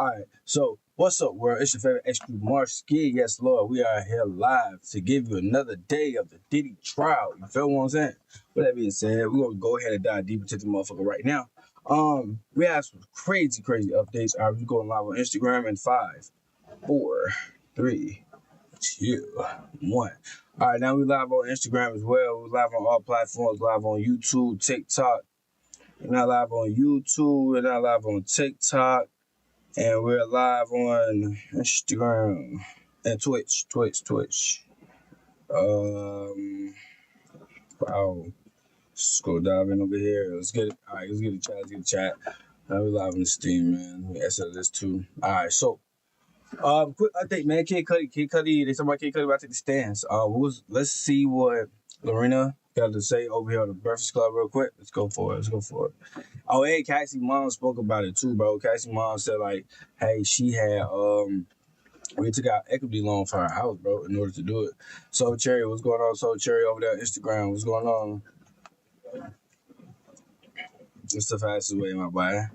All right, so what's up, world? It's your favorite extra Marski. Yes, Lord, we are here live to give you another day of the Diddy trial. You feel what I'm saying? With that being said, we're gonna go ahead and dive deep into the motherfucker right now. We have some crazy updates. All right, we're going live on Instagram in 5, 4, 3, 2, 1. All right, now we live on Instagram as well. We're live on all platforms, live on YouTube, TikTok. We're not live on YouTube. We're not live on TikTok. And we're live on Instagram and Twitch. Wow. Let's go dive in over here. Let's get it. All right, let's get the chat. Now we're live on the Steam, man. Let me answer this too. All right, so quick update, man. Kid Cudi. They talking about Kid Cudi about to take the stands. Let's see what Lorena got to say over here on the Breakfast Club real quick. Let's go for it. Oh, hey, Cassie's mom spoke about it too, bro. Cassie's mom said, like, hey, she had, we took out equity loan for her house, bro, in order to do it. So, Cherry, what's going on? So, Cherry over there on Instagram, what's going on? It's the fastest way, my boy.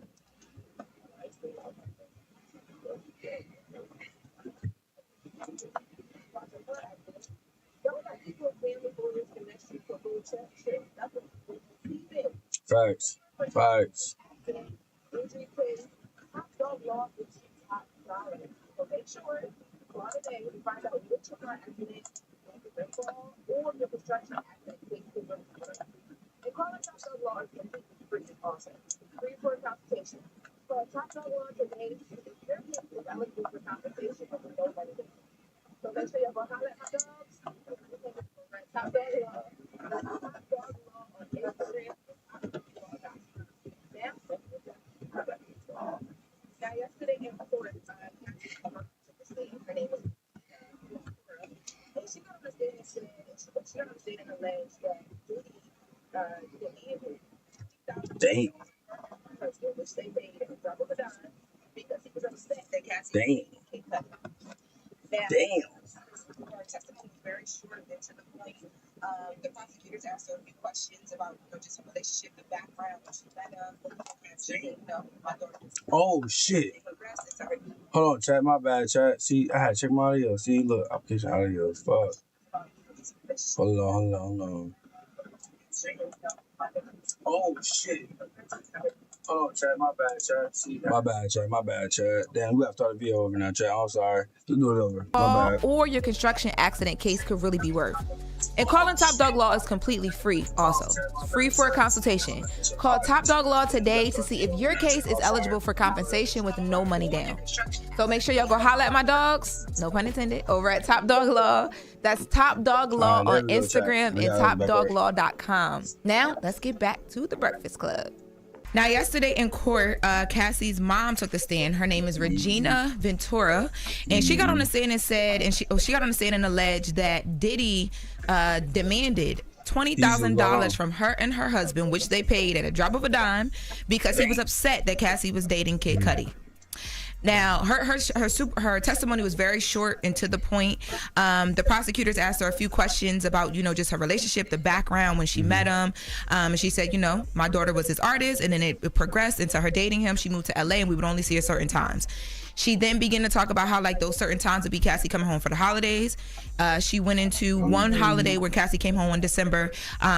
Facts. Damn. Very short and to the point. The prosecutors asked her a few questions about just her relationship, the background, what she met my daughter. Oh shit. Hold on, chat. My bad, chat. See, I had to check my audio. See, look, application audio. Fuck. Hold on. Oh shit. Hold on, chat. My bad, chat. See, my bad, chat. Damn, we got to start the video over now, chat. I'm sorry. Let's do it over. My bad. Or your construction accident case could really be worth. And calling Top Dog Law is completely free also. Free for a consultation. Call Top Dog Law today to see if your case is eligible for compensation with no money down. So make sure y'all go holla at my dogs, no pun intended, over at Top Dog Law. That's Top Dog Law on Instagram and topdoglaw.com. Now, let's get back to the Breakfast Club. Now, yesterday in court, Cassie's mom took the stand. Her name is Regina Ventura, and she got on the stand and said, she got on the stand and alleged that Diddy demanded $20,000 from her and her husband, which they paid at a drop of a dime, because he was upset that Cassie was dating Kid Cudi. Now, her testimony was very short and to the point. The prosecutors asked her a few questions about, just her relationship, the background when she met him. And she said, my daughter was his artist, and then it progressed into her dating him. She moved to LA, and we would only see her certain times. She then began to talk about how, like, those certain times would be Cassie coming home for the holidays. She went into one holiday where Cassie came home in December.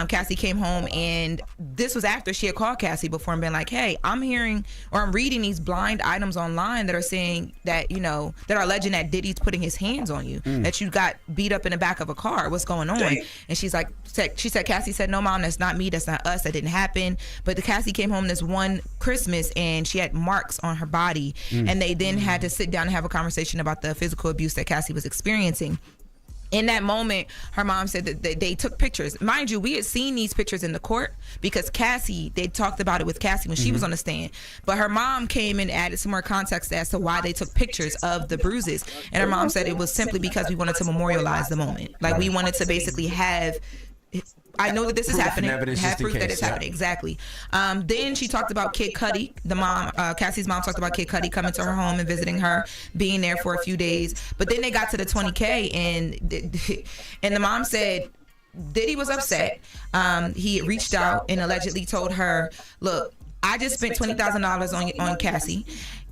Cassie came home, and this was after she had called Cassie before and been like, hey, I'm hearing or I'm reading these blind items online that are saying that, that are alleging that Diddy's putting his hands on you, that you got beat up in the back of a car. What's going on? Dang. And she's like, Cassie said, no, Mom, that's not me. That's not us. That didn't happen. But the Cassie came home this one Christmas, and she had marks on her body, and they then had to sit down and have a conversation about the physical abuse that Cassie was experiencing. In that moment, her mom said that they took pictures. Mind you, we had seen these pictures in the court because they talked about it with Cassie when she was on the stand. But her mom came and added some more context as to why they took pictures of the bruises. And her mom said it was simply because we wanted to memorialize the moment. Like, we wanted to basically have... I know that this is happening. Have proof that it's happening. Exactly. Then she talked about Kid Cudi. The mom, Cassie's mom, talked about Kid Cudi coming to her home and visiting her, being there for a few days. But then they got to the $20K, and the mom said Diddy was upset. He reached out and allegedly told her, "Look, I just spent $20,000 on Cassie."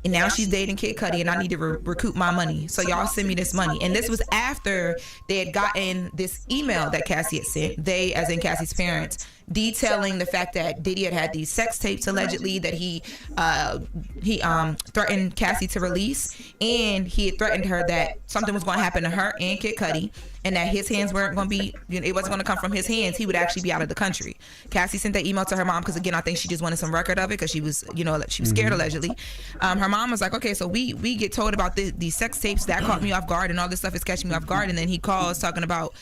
and now she's dating Kid Cudi, and I need to recoup my money. So y'all send me this money. And this was after they had gotten this email that Cassie had sent. They, as in Cassie's parents, detailing the fact that Diddy had these sex tapes allegedly that he threatened Cassie to release, and he had threatened her that something was going to happen to her and Kid Cudi, and that his hands weren't going to be, it wasn't going to come from his hands. He would actually be out of the country. Cassie sent that email to her mom because, again, I think she just wanted some record of it because she was, she was scared allegedly. Her mom was like, okay, so we get told about these sex tapes that caught me off guard, and all this stuff is catching me off guard. And then he calls talking about,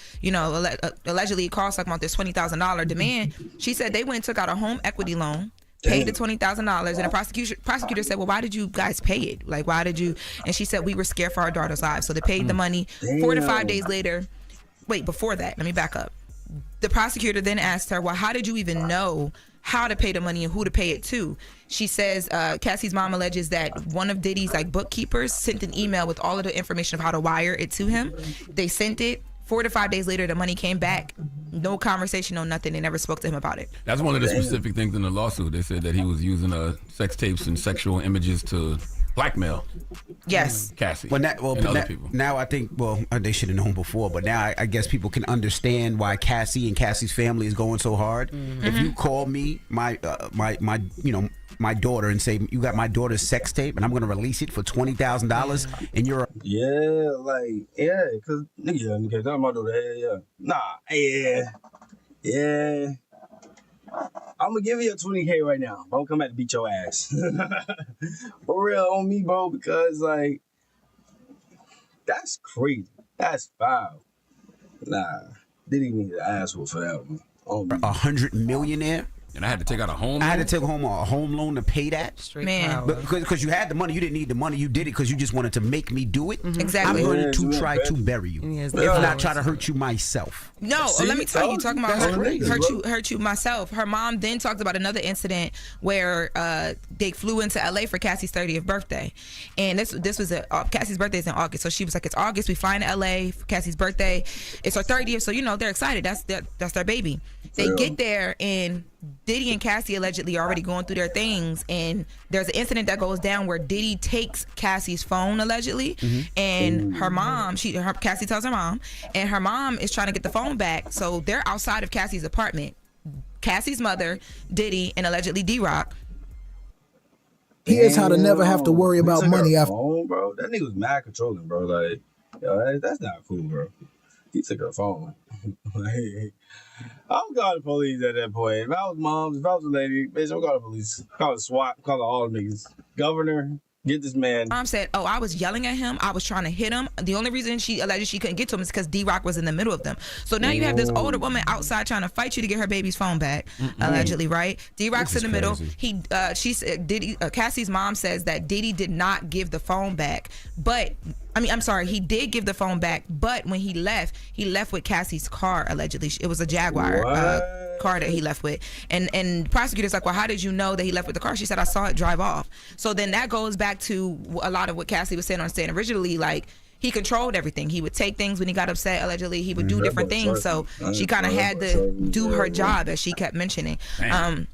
allegedly he calls talking about this $20,000 demand. She said they went and took out a home equity loan, paid the $20,000, and the prosecutor said, well, why did you guys pay it? Like, why did you? And she said, we were scared for our daughter's lives. So they paid the money. 4 to 5 days later, before that, let me back up. The prosecutor then asked her, well, how did you even know how to pay the money and who to pay it to? She says Cassie's mom alleges that one of Diddy's bookkeepers sent an email with all of the information of how to wire it to him. They sent it. 4 to 5 days later, the money came back. No conversation, no nothing. They never spoke to him about it. That's one of the specific things in the lawsuit. They said that he was using sex tapes and sexual images to blackmail. Yes. Cassie. And other people. Now I think, they should have known before, but now I guess people can understand why Cassie and Cassie's family is going so hard. Mm-hmm. If you call me, my daughter, and say, you got my daughter's sex tape and I'm going to release it for $20,000 and you're... because nigga, that's my daughter, I'm gonna give you a 20K right now. Don't come back to beat your ass. For real, on me, bro, because, that's crazy. That's foul. Nah, didn't need an asshole for that one. $100 millionaire? And I had to take out a home loan? I had to take home a home loan to pay that? Straight man. Because you had the money. You didn't need the money. You did it because you just wanted to make me do it. Mm-hmm. Exactly. I'm going to try to bury you. If not, try to hurt you myself. No, let me tell you, talking about hurt you myself. Her mom then talked about another incident where they flew into LA for Cassie's 30th birthday. And this was Cassie's birthday is in August. So she was like, it's August. We fly into LA for Cassie's birthday. It's her 30th. So, they're excited. That's their baby. They get there and Diddy and Cassie allegedly are already going through their things, and there's an incident that goes down where Diddy takes Cassie's phone allegedly, and her mom, Cassie tells her mom, and her mom is trying to get the phone back. So they're outside of Cassie's apartment. Cassie's mother, Diddy, and allegedly D-Rock. Here's how to never have to worry about money after. Phone, bro. That nigga was mad controlling, bro. Like, that's not cool, bro. He took her phone. I would call the police at that point. If I was moms, if I was a lady, bitch, I'm call the police. Call the SWAT, call all the niggas. Governor, get this man. Mom said, I was yelling at him. I was trying to hit him. The only reason she alleged she couldn't get to him is because D-Rock was in the middle of them. So now you have this older woman outside trying to fight you to get her baby's phone back, allegedly, right? D-Rock's in the middle. She said, Cassie's mom says that Diddy did not give the phone back, but he did give the phone back, but when he left with Cassie's car, allegedly. It was a Jaguar car that he left with. And the prosecutor's like, well, how did you know that he left with the car? She said, I saw it drive off. So then that goes back to a lot of what Cassie was saying on stand originally, like, he controlled everything. He would take things when he got upset, allegedly. He would do different things. So she kind of had to do her job, as she kept mentioning.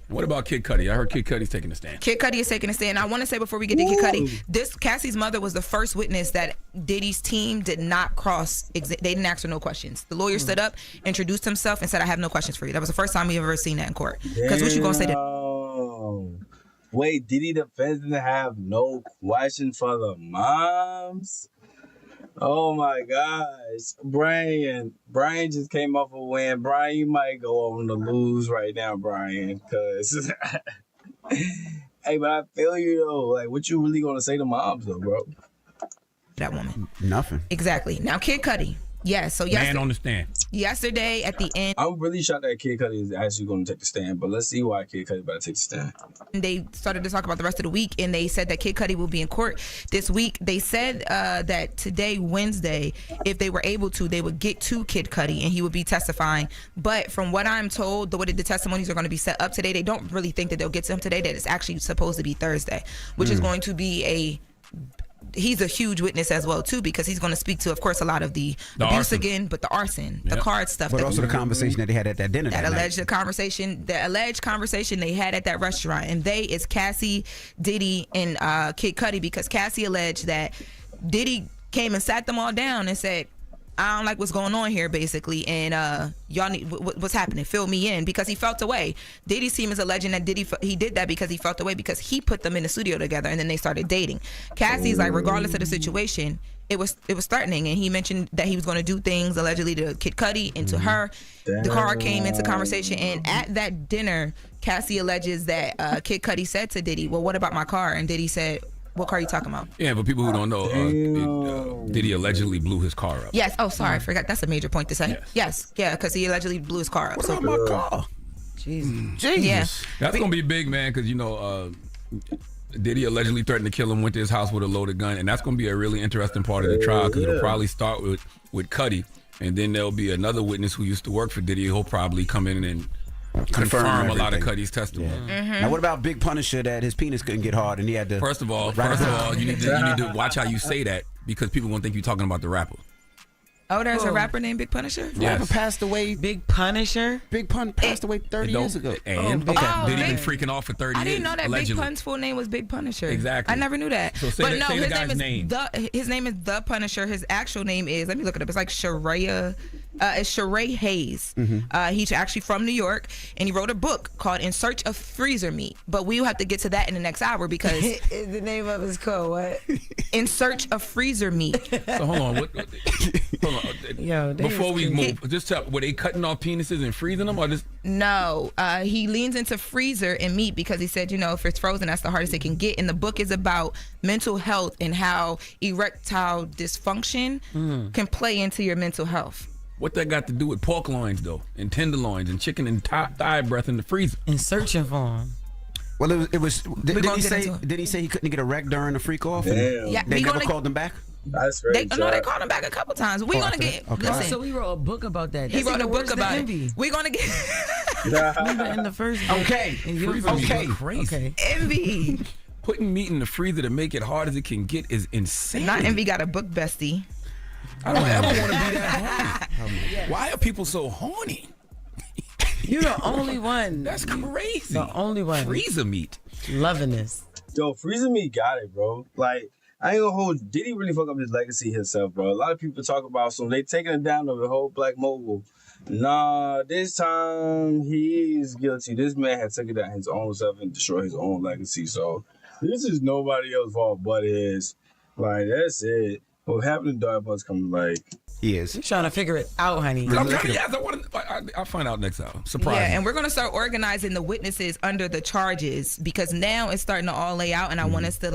What about Kid Cudi? I heard Kid Cudi's taking a stand. Kid Cudi is taking a stand. I want to say before we get to Kid Cudi, Cassie's mother was the first witness that Diddy's team did not cross. They didn't ask her no questions. The lawyer stood up, introduced himself, and said, I have no questions for you. That was the first time we ever seen that in court. Because what you going to say? Wait, Diddy defense didn't have no question for the moms? Oh my gosh. Brian just came off a win. Brian, you might go on to lose right now, Brian, because hey, but I feel you though. Like, what you really gonna say to moms though, bro? That woman. Nothing. Exactly. Now Kid Cudi. Yes, so man on the stand. Yesterday at the end, I'm really shocked that Kid Cudi is actually going to take the stand, but let's see why Kid Cudi about to take the stand. They started to talk about the rest of the week, and they said that Kid Cudi will be in court this week. They said that today, Wednesday, if they were able to, they would get to Kid Cudi, and he would be testifying. But from what I'm told, the way the testimonies are going to be set up today, they don't really think that they'll get to him today, that it's actually supposed to be Thursday, which is going to be a he's a huge witness as well too, because he's going to speak to, of course, a lot of the abuse arson. again, but the arson, the card stuff, But also the conversation that they had at that dinner. that that alleged night. the alleged conversation they had at that restaurant, and they is Cassie, Diddy, and Kid Cudi, because Cassie alleged that Diddy came and sat them all down and said, I don't like what's going on here, basically, and y'all need what's happening. Fill me in, because he felt away. Diddy's team is alleging that he did that because he felt away because he put them in the studio together, and then they started dating. Cassie's like, regardless of the situation, it was threatening, and he mentioned that he was going to do things allegedly to Kid Cudi and to her. The car came into conversation, and at that dinner, Cassie alleges that Kid Cudi said to Diddy, "Well, what about my car?" And Diddy said, "What car are you talking about?" Yeah, but people who don't know, Diddy allegedly blew his car up. Yes. Oh, sorry, I forgot. That's a major point to say. Yes. Yeah, because he allegedly blew his car up. What about my car? Jesus. Yeah. That's gonna be big, man, because Diddy allegedly threatened to kill him, went to his house with a loaded gun, and that's gonna be a really interesting part of the trial, because it'll probably start with Cudi, and then there'll be another witness who used to work for Diddy. He'll probably come in and confirm a lot of Cudi's testimony. Now, what about Big Punisher that his penis couldn't get hard and he had to? First of all, you need to watch how you say that, because people won't think you're talking about the rapper. Oh, there's a rapper named Big Punisher? Yes. Rapper passed away. Big Punisher? Big Pun passed away 30 years ago. And Oh, Diddy Big- been freaking off for 30 years. I didn't know that allegedly. Big Pun's full name was Big Punisher. Exactly. I never knew that. So say but the- no, say the his guy's name is his name is The Punisher. His actual name is, let me look it up. It's like Sheraya. It's Sheree Hayes. He's actually from New York, and he wrote a book called In Search of Freezer Meat. But we'll have to get to that in the next hour, because The name of his called what? In Search of Freezer Meat. So hold on. Hold on. Yo, they Before was we crazy. move, just tell, were they cutting off penises and freezing them, or just? No, he leans into freezer and meat because he said, if it's frozen, that's the hardest it can get. And the book is about mental health and how erectile dysfunction can play into your mental health. What that got to do with pork loins, though, and tenderloins, and chicken and thigh breath in the freezer? And searching for him. Well, it was. Did gonna he get say? into it. Did he say he couldn't get erect during the freak off? Damn. Yeah, They we never gonna- called him back. That's They great. called him back a couple times. We're gonna get. Listen, So he wrote a book about that. he That's wrote a even book worse than about Envy. it. We're gonna get Even in the first book. Okay. And your Freezer meat version. is crazy. Okay. Envy. Putting meat in the freezer to make it hard as it can get is insane. Not Envy got a book bestie. I don't ever want to be that horny. Why are people so horny? You're the only one. That's crazy. The only one. Freezer meat. Loving this. Yo, Freezer Me got it, bro. Like, I ain't gonna hold. Did he really fuck up his legacy himself, bro? A lot of people talk about so they taking it down to the whole Black Mogul. Nah, this time he's guilty. This man had taken down his own self and destroyed his own legacy. So this is nobody else's fault but his. Like, that's it. What happened to Dark Buzz coming like? He is. You're trying to figure it out, honey. I'll find out next hour. Surprise. Yeah, me. and we're gonna start organizing the witnesses under the charges, because now it's starting to all lay out, and I want us to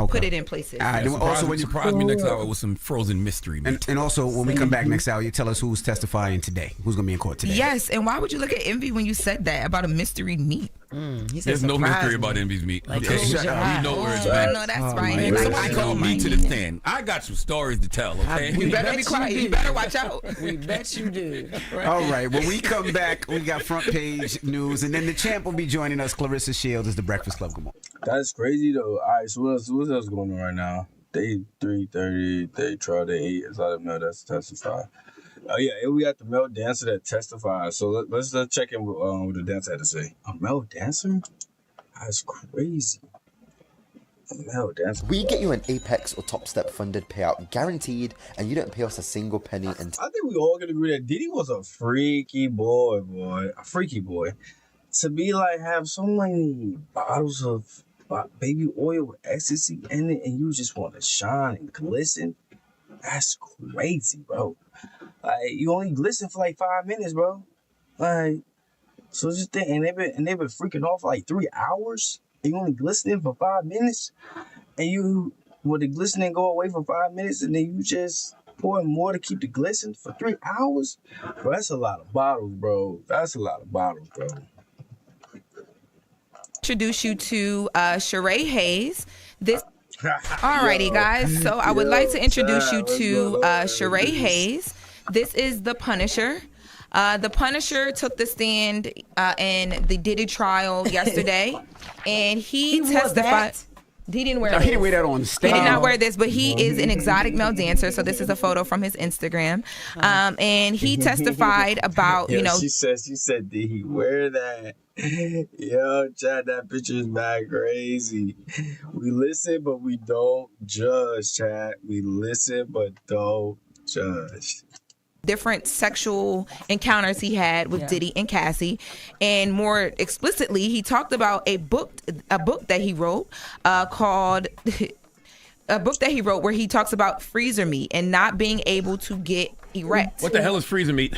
put it in places. All right. Yeah, Also, when you surprise me next hour with some frozen mystery meat. and also when we come back next hour, you tell us who's testifying today. Who's gonna be in court today? Yes, and why would you look at Envy when you said that about a mystery meat? He said, There's no surprise mystery me. about Envy's meat. Like, Okay, close your we eyes. know where it's Oh, at. I know that's Oh, right. my Like, Somebody I call know me my to the name. stand. I got some stories to tell. Okay. You better be quiet. You better watch out. We bet you do. All right. When we come back, we got front page news, and then the champ will be joining us. Clarissa Shields is the Breakfast Club. Come on. That's crazy though. All right, so what else going on right now? Day 3:30, day trial, day 8. It's out of Mel that's testify. Oh yeah, and we got the Mel dancer that testified. So let's check in with what the dancer had to say. A Mel dancer? That's crazy. A Mel dancer. We get you an Apex or Top Step funded payout guaranteed, and you don't pay us a single penny until I think we all can agree that Diddy was a freaky boy, a freaky boy. To be like have so many bottles of baby oil with ecstasy in it, and you just want to shine and glisten. That's crazy, bro. Like you only glisten for like 5 minutes, bro. Like, so just think, and they've been freaking off for like 3 hours. And you only glistening for 5 minutes, and the glistening go away for 5 minutes, and then you just pour more to keep the glisten for 3 hours. Bro, that's a lot of bottles, bro. That's a lot of bottles, bro. Introduce you to Sheree Hayes. Alrighty, guys. So I would like to introduce you to Sheree Hayes. This is the Punisher. The Punisher took the stand in the Diddy trial yesterday, and he testified. He didn't wear No, this. he didn't wear that on stage. He did not wear this, but he is an exotic male dancer. So this is a photo from his Instagram. And he testified about, She said, did he wear that? Yo, Chad, that picture is mad crazy. We listen, but we don't judge, Chad. We listen, but don't judge. Different sexual encounters he had with Diddy and Cassie, and more explicitly, he talked about a book that he wrote called a book that he wrote where he talks about freezer meat and not being able to get erect. What the hell is freezer meat?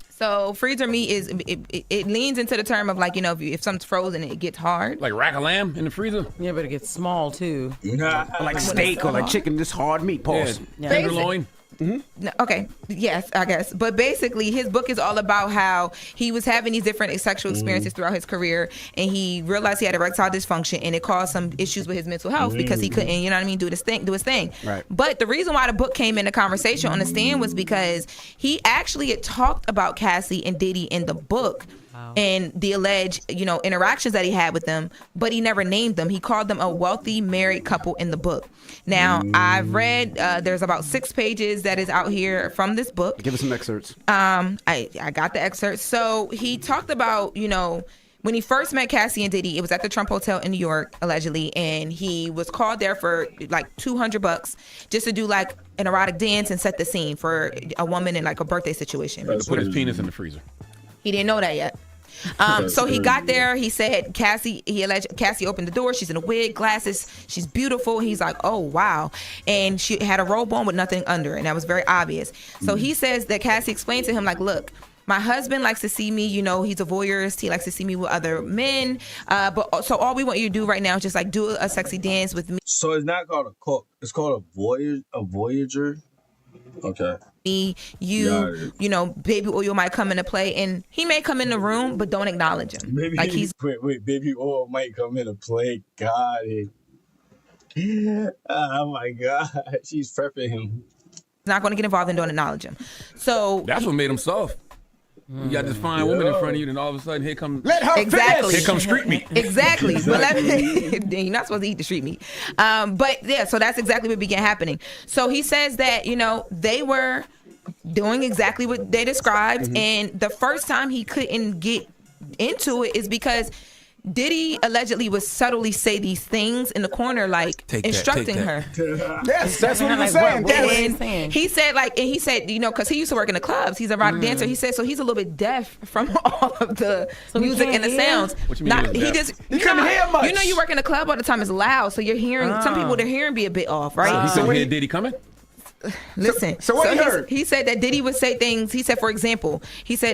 So freezer meat is it leans into the term of like, if something's frozen, it gets hard. Like rack of lamb in the freezer? Yeah, but it gets small too. Like steak or like chicken, this hard meat. Pause. Yeah. Tenderloin. No, okay, yes, I guess. But basically, his book is all about how he was having these different sexual experiences throughout his career, and he realized he had erectile dysfunction, and it caused some issues with his mental health because he couldn't, do his thing. Right. But the reason why the book came into conversation on the stand was because he actually had talked about Cassie and Diddy in the book. And the alleged, interactions that he had with them, but he never named them. He called them a wealthy married couple in the book. Now, I've read, there's about 6 pages that is out here from this book. Give us some excerpts. I got the excerpts. So he talked about, when he first met Cassie and Diddy, it was at the Trump Hotel in New York, allegedly, and he was called there for like $200 just to do like an erotic dance and set the scene for a woman in like a birthday situation. Put his penis in the freezer. He didn't know that yet. So he got there. He said Cassie opened the door. She's in a wig, glasses. She's beautiful. He's like, oh, wow. And she had a robe on with nothing under. And that was very obvious. So he says that Cassie explained to him, like, look, my husband likes to see me, he's a voyeurist. He likes to see me with other men. So all we want you to do right now is just like do a sexy dance with me. So it's not called a cook. It's called a voyager. Okay. Baby oil might come into play, and he may come in the room, but don't acknowledge him. Wait, baby oil might come into play. Got it. Oh my God, she's prepping him. Not going to get involved and don't acknowledge him. So that's what made him soft. You got this fine woman in front of you, then all of a sudden, here comes Here comes street meat. Exactly. But you're not supposed to eat the street meat. But yeah, so that's exactly what began happening. So he says that they were doing exactly what they described, and the first time he couldn't get into it is because Diddy allegedly would subtly say these things in the corner, like instructing her. Yes, that's what he was saying. And he said, because he used to work in the clubs. He's a rock dancer. He said, so he's a little bit deaf from all of the music and the sounds. What you mean he couldn't hear much. You work in the club all the time. It's loud, so you're hearing. Some people, their hearing be a bit off, right? So he couldn't hear Diddy coming? Listen. So what he heard? He said that Diddy would say things. He said, for example,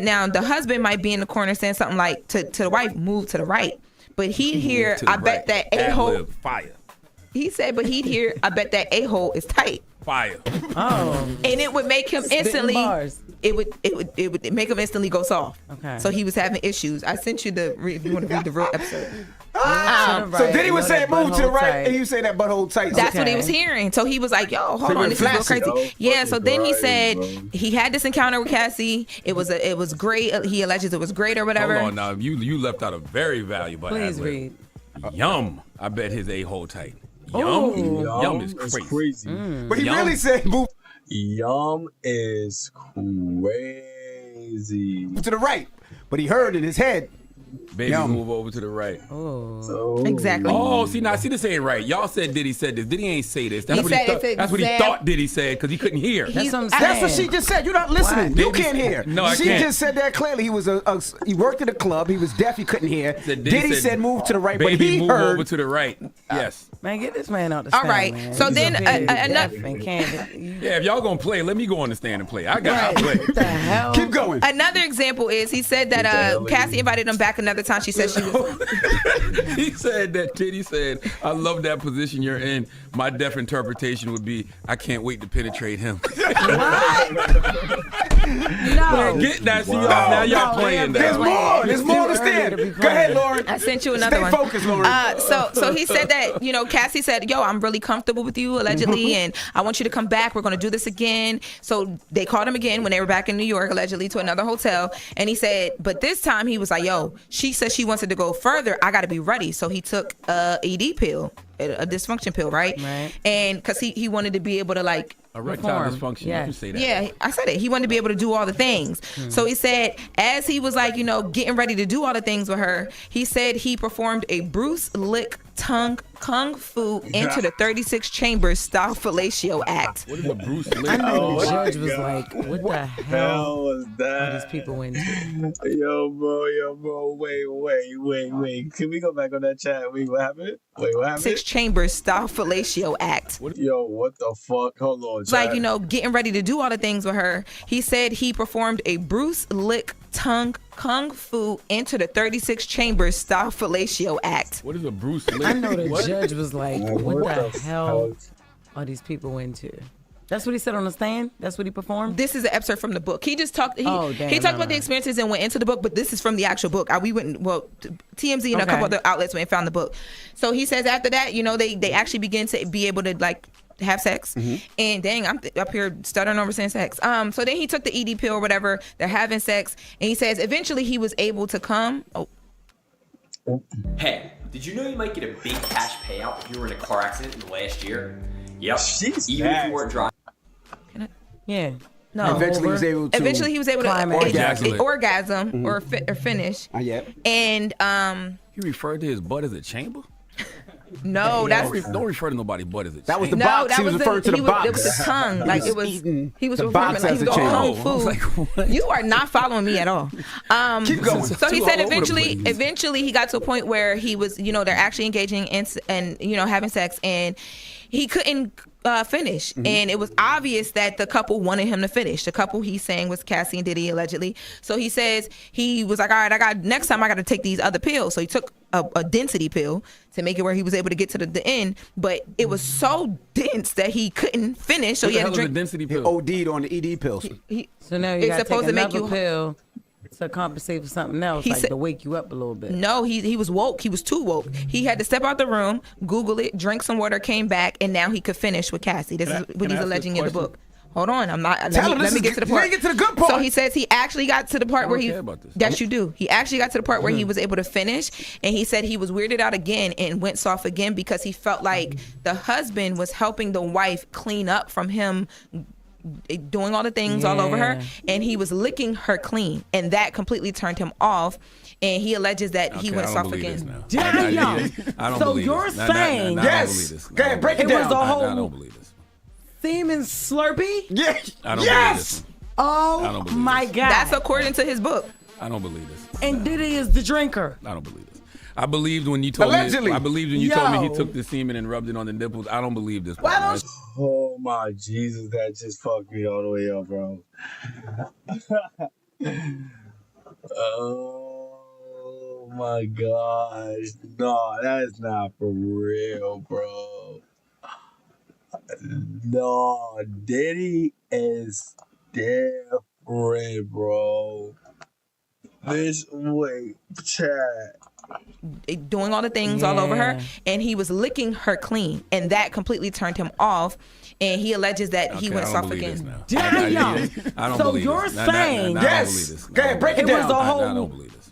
now the husband might be in the corner saying something like to the wife, move to the right. But he'd hear, I bet that a-hole. Fire. He said, but he'd hear, I bet that a-hole is tight. Fire. Oh. And it would make him instantly. It would make him instantly go soft. Okay. So he was having issues. I sent you if you want to read the real episode. So Diddy was saying move to the right, and you say that butthole tight. That's what he was hearing. So he was like, yo, hold on, this is real crazy. Yeah, so then he said he had this encounter with Cassie. It was great. He alleges it was great or whatever. Hold on now. You left out a very valuable Please ad-lib. read. Yum. I bet his a-hole tight. Yum. Yum is crazy. But he really said move Yum is crazy. to the right. But he heard in his head, Baby, Yum. move over to the right. Exactly. Oh, see, this ain't right. Y'all said Diddy said this. Diddy ain't say this. That's He what said he thought. it's That's what he exact- thought Diddy said because he couldn't hear. That's what I'm that's what saying. she just said. You're not listening. You Baby can't hear. No, I she can't. just said that clearly. He was he worked at a club. He was deaf. He couldn't hear. Diddy said move to the right, Baby, but he move heard. over to the right. Yes. Man, get this man out the All stand, right. man. So He's then, up here another- deaf and can't- Yeah, if y'all gonna play, let me go on the stand and play. I'll play. What the hell? Keep going. Another example is he said that Cassie invited him back another time. She said she was. He said that Diddy said, I love that position you're in. My deaf interpretation would be, I can't wait to penetrate him. No. Get that. See, now y'all playing There's that. more. There's more to stand. Go ahead, Lauren. I sent you another Stay one. focused, Lauren. So he said that, Cassie said, yo, I'm really comfortable with you, allegedly, and I want you to come back. We're going to do this again. So they called him again when they were back in New York, allegedly, to another hotel. And he said, but this time he was like, yo, she said she wanted to go further. I got to be ready. So he took a ED pill. a dysfunction pill, right? Right. And because he wanted to be able to like Erectile Perform. dysfunction. Yeah. You can say that. yeah, I said it. He wanted to be able to do all the things. So he said, as he was like, getting ready to do all the things with her, he said he performed a Bruce Lick tongue kung fu into the 36 chambers style fellatio act. What is a Bruce Lee? I know the my judge was God. like, what the hell Hell was are that? these people into? Yo, bro, wait. Can we go back on that chat? Wait, what happened? 6 chambers style fellatio act. Yo, what the fuck? Hold on, It's chat. like, getting ready to do all the things with her. He said he performed a Bruce Lick tongue kung fu into the 36 chambers style fellatio act. What is a Bruce Lee? I know the What? judge was like, what the hell are these people into? That's what he said on the stand? That's what he performed? This is an excerpt from the book. He just talked. He Oh, damn, talked about the experiences and went into the book, but this is from the actual book. TMZ and a couple Okay. other outlets went and found the book. So he says after that, they actually begin to be able to like have sex. And dang, I'm up here stuttering over saying sex. So then he took the ED pill or whatever. They're having sex, and he says eventually he was able to come. Oh, Hey, did you know you might get a big cash payout if you were in a car accident in the last year? Yep. She's Even if nasty. you weren't driving. Yeah. no. Eventually, he was able to. Eventually he was able to Climax. orgasm or finish. Yep. And He referred to his butt as a chamber? no, that's Don't refer to nobody butt as a chamber. That was the box. He was referring to the box. It was his tongue. Like it was. eating He was the performing box like as he a was going chamber. kung fu. I was like, what? You are not following me at all. Keep going. So he Two said all over the place. eventually he got to a point where he was, they're actually engaging and having sex, and he couldn't finish. And it was obvious that the couple wanted him to finish. The couple he's saying was Cassie and Diddy, allegedly. So he says he was like, all right, next time I got to take these other pills. So he took a density pill to make it where he was able to get to the end, but it was so dense that he couldn't finish. So What he the had hell to is a drink. density He pill? OD'd on the ED pills. So now you It's got to supposed take to make another you- pill to compensate for something else, He like said- to wake you up a little bit. No, he was woke. He was too woke. He had to step out the room, Google it, drink some water, came back, and now he could finish with Cassie. This is what can I he's ask alleging this in the question? book. Hold on, I'm not. Tell him Let this me is- get to the you part. ain't get to the good part. So he says he actually got to the part where don't he. care about this. Yes, you do. He actually got to the part where he was able to finish, and he said he was weirded out again and went soft again because he felt like the husband was helping the wife clean up from him doing all the things all over her, Yeah. and he was licking her clean, and that completely turned him off. And he alleges that he Okay, went I don't soft believe again. this now. Damn. I don't So believe you're this. Nah, saying- I don't Yes. believe this. Go ahead, break it It was down. a I whole don't believe this. Semen Slurpee? Yeah. I don't Yes. believe this. I Oh don't believe my this. God. That's according to his book. I don't believe this. And Diddy is the drinker. I don't believe this. I believed when you told Allegedly. me. I believed when you told me he Yo. took the semen and rubbed it on the nipples. I don't believe this. Why bro. don't Oh my Jesus, that just fucked me all the way up, bro. Oh my gosh. No, that is not for real, bro. No, Diddy is different, bro. Wait, chat. Doing all the things all over her, Yeah. and he was licking her clean, and that completely turned him off. And he alleges that he Okay, went I don't soft believe again. this now. Damn. I don't So believe you're this. saying- I don't Yes. believe this. Go ahead, break it It was down. a whole- I don't believe this.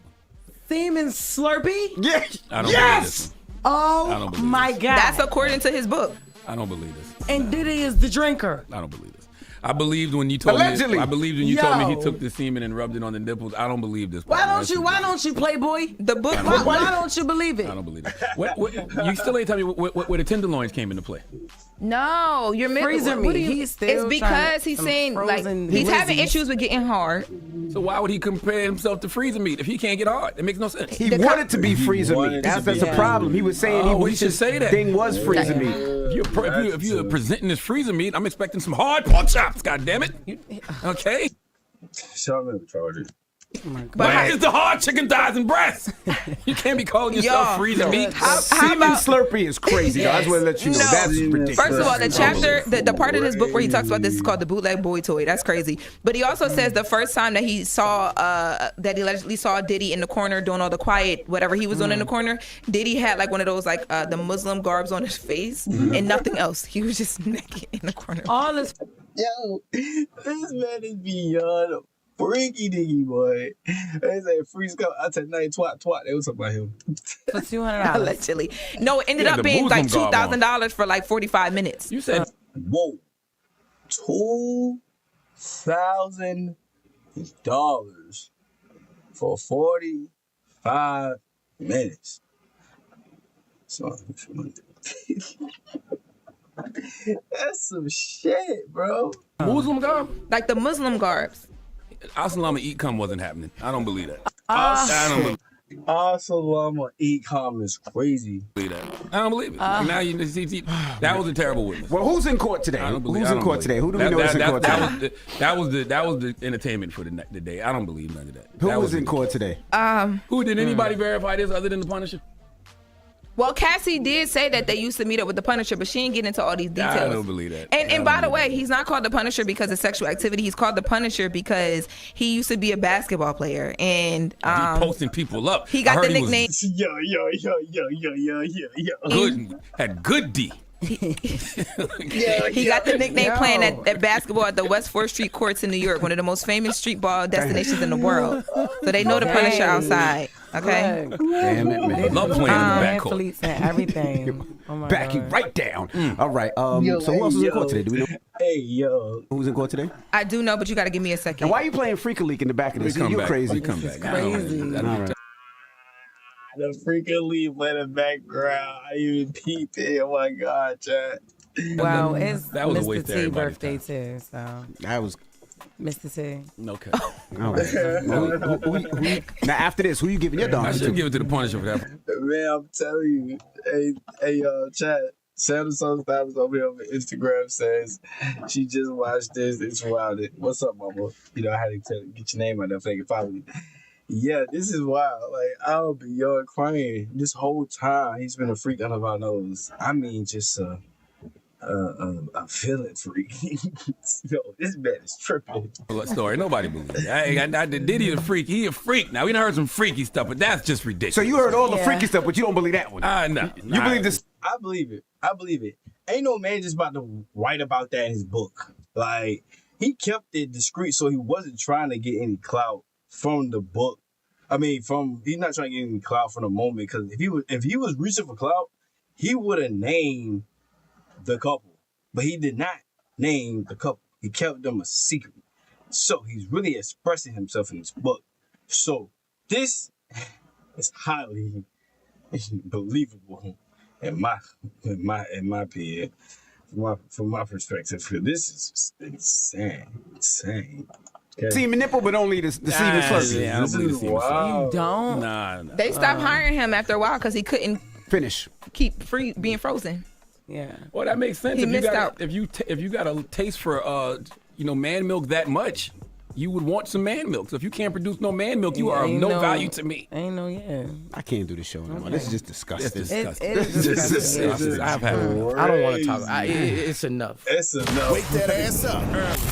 Semen Slurpee? Yeah. I don't Yes. believe this. I Oh don't believe my this. God. That's according to his book. I don't believe this. And Diddy is the drinker. I don't believe this. I believed when you told Allegedly. me. I believed when you told me he Yo. took the semen and rubbed it on the nipples. I don't believe this. Why bro. don't That's you, ridiculous. Playboy? The book. Why don't you believe it? I don't believe it. You still ain't tell me where the tenderloins came into play. No, you're Freezer what do meat. you? He's still It's trying because to- he's some saying like frozen he's having glizzies. issues with getting hard. So why would he compare himself to freezer meat if he can't get hard? It makes no sense. He wanted to be freezer wanted meat. to That's be- the problem. He was saying Oh, we his should say that. thing was freezer meat. If you're presenting this freezer meat, I'm expecting some hard pork chops. God damn it. Okay. Show me the charger. Why is the hard chicken thighs and breasts? You can't be calling yourself Y'all, freezer meat. How Semen about? Slurpee is crazy. I just want to let you know No. that's ridiculous. First of all, the chapter, the part of this book where he talks about this is called the bootleg boy toy. That's crazy. But he also says the first time that he saw, that he allegedly saw Diddy in the corner doing all the quiet, whatever he was doing in the corner, Diddy had like one of those like the Muslim garbs on his face and nothing else. He was just naked in the corner. All this Yo, this man is beyond Freaky diggy, boy. They say free scout. I said, night twat. They was talking about him. For $200. Allegedly. No, it ended Yeah, up the being like Muslim garb on. $2,000 for like 45 minutes. You said Whoa. $2,000 for 45 minutes. So that's some shit, bro. Muslim garb? Like the Muslim garbs. As-salama ecom wasn't happening. I don't believe that. Ah, I don't believe As-salama ecom is crazy. that. I don't believe it. Now you see, that was a terrible witness. Well, who's in court today? I don't believe. Who's I in don't court believe today? Who do we that. know is in court today? That was the entertainment for the day. I don't believe none of that. Who That was in court ridiculous. today? Who did anybody verify this other than the Punisher? Well, Cassie did say that they used to meet up with the Punisher, but she didn't get into all these details. I don't believe that. And by the way, he's not called the Punisher because of sexual activity. He's called the Punisher because he used to be a basketball player. And He posting people up. he got I the heard he was nickname. Good, had good D. He got the nickname playing at basketball at the West 4th Street courts in New York, one of the most famous street ball destinations in the world. So they know the Punisher outside. Okay. Damn it, man. Love playing in the backcourt. Athletes and everything. Oh my Back you God. right down. All right. So who else is in court today? Do we know Hey, yo. who's in court today? I do know, but you got to give me a second. And why are you playing Freak a Leak in the back of this? We come You're back. crazy. We come back. crazy. I don't- All right. The freaking leaf in the background. I even peeped it. Oh my God, chat. Well, it's That was a Mr. waste of T everybody's birthday too, so That was Mr. T. Okay. all right. Now after this, who you giving your I dog should to? give it to the Punisher for that. Man, I'm telling you. Hey, chat. Sandra Sometimes over here on Instagram says she just watched this. It's wild. What's up, mama? You know, I had to get your name out there so they can follow you. Yeah, this is wild. Like, I'll be yard crying this whole time. He's been a freak under our nose. I mean, just a feeling freak. Yo, this man is tripping. Story. Nobody believes it. I Diddy a freak. He a freak. Now we done heard some freaky stuff, but that's just ridiculous. So you heard all the Yeah. freaky stuff, but you don't believe that one. No. You believe this? I believe it. Ain't no man just about to write about that in his book. Like, he kept it discreet, so he wasn't trying to get any clout from the book. I mean, he's not trying to get any clout from the moment, because if he was reaching for clout, he would have named the couple. But he did not name the couple. He kept them a secret. So he's really expressing himself in this book. So this is highly believable in my opinion, from my perspective. This is just insane. Okay. Semen nipple, but only the semen slurpee. Yeah, I don't believe the semen slurpee. You don't? Nah. They stopped hiring him after a while because he couldn't Finish. keep being frozen. Yeah. Well, that makes sense. He missed out. If you got a taste for man milk that much, you would want some man milk. So if you can't produce no man milk, you are of no value to me. Ain't no, yeah. I can't do this show anymore. This is just disgusting. It's disgusting. It is disgusting. I've had it. I don't want to talk. It's enough. It's enough. Wake that ass up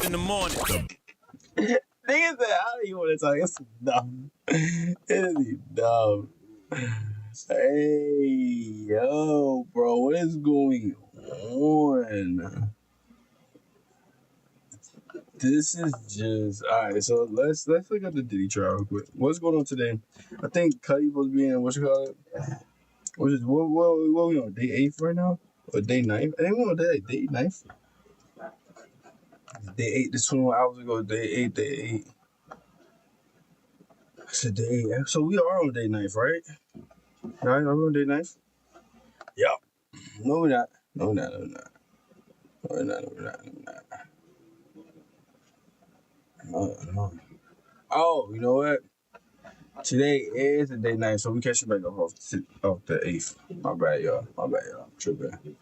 in the morning. Niggas said, I don't even want to talk. It's dumb. It's dumb. Hey, yo, bro, what is going on? This is just all right. So let's look at the Diddy trial real quick. What's going on today? I think Cudi supposed to be in what you call it. What we on, day 8 right now or day 9? I think we're on day 9. Day 8. This 21 hours ago. Day 8. I said day 8. So we are on day 9, right? All right, are we on day 9? Yep. No, we're not. No, we're not. No. Oh, you know what? Today is the day 9, so we catch it back off the 8th. My bad, y'all. I'm tripping.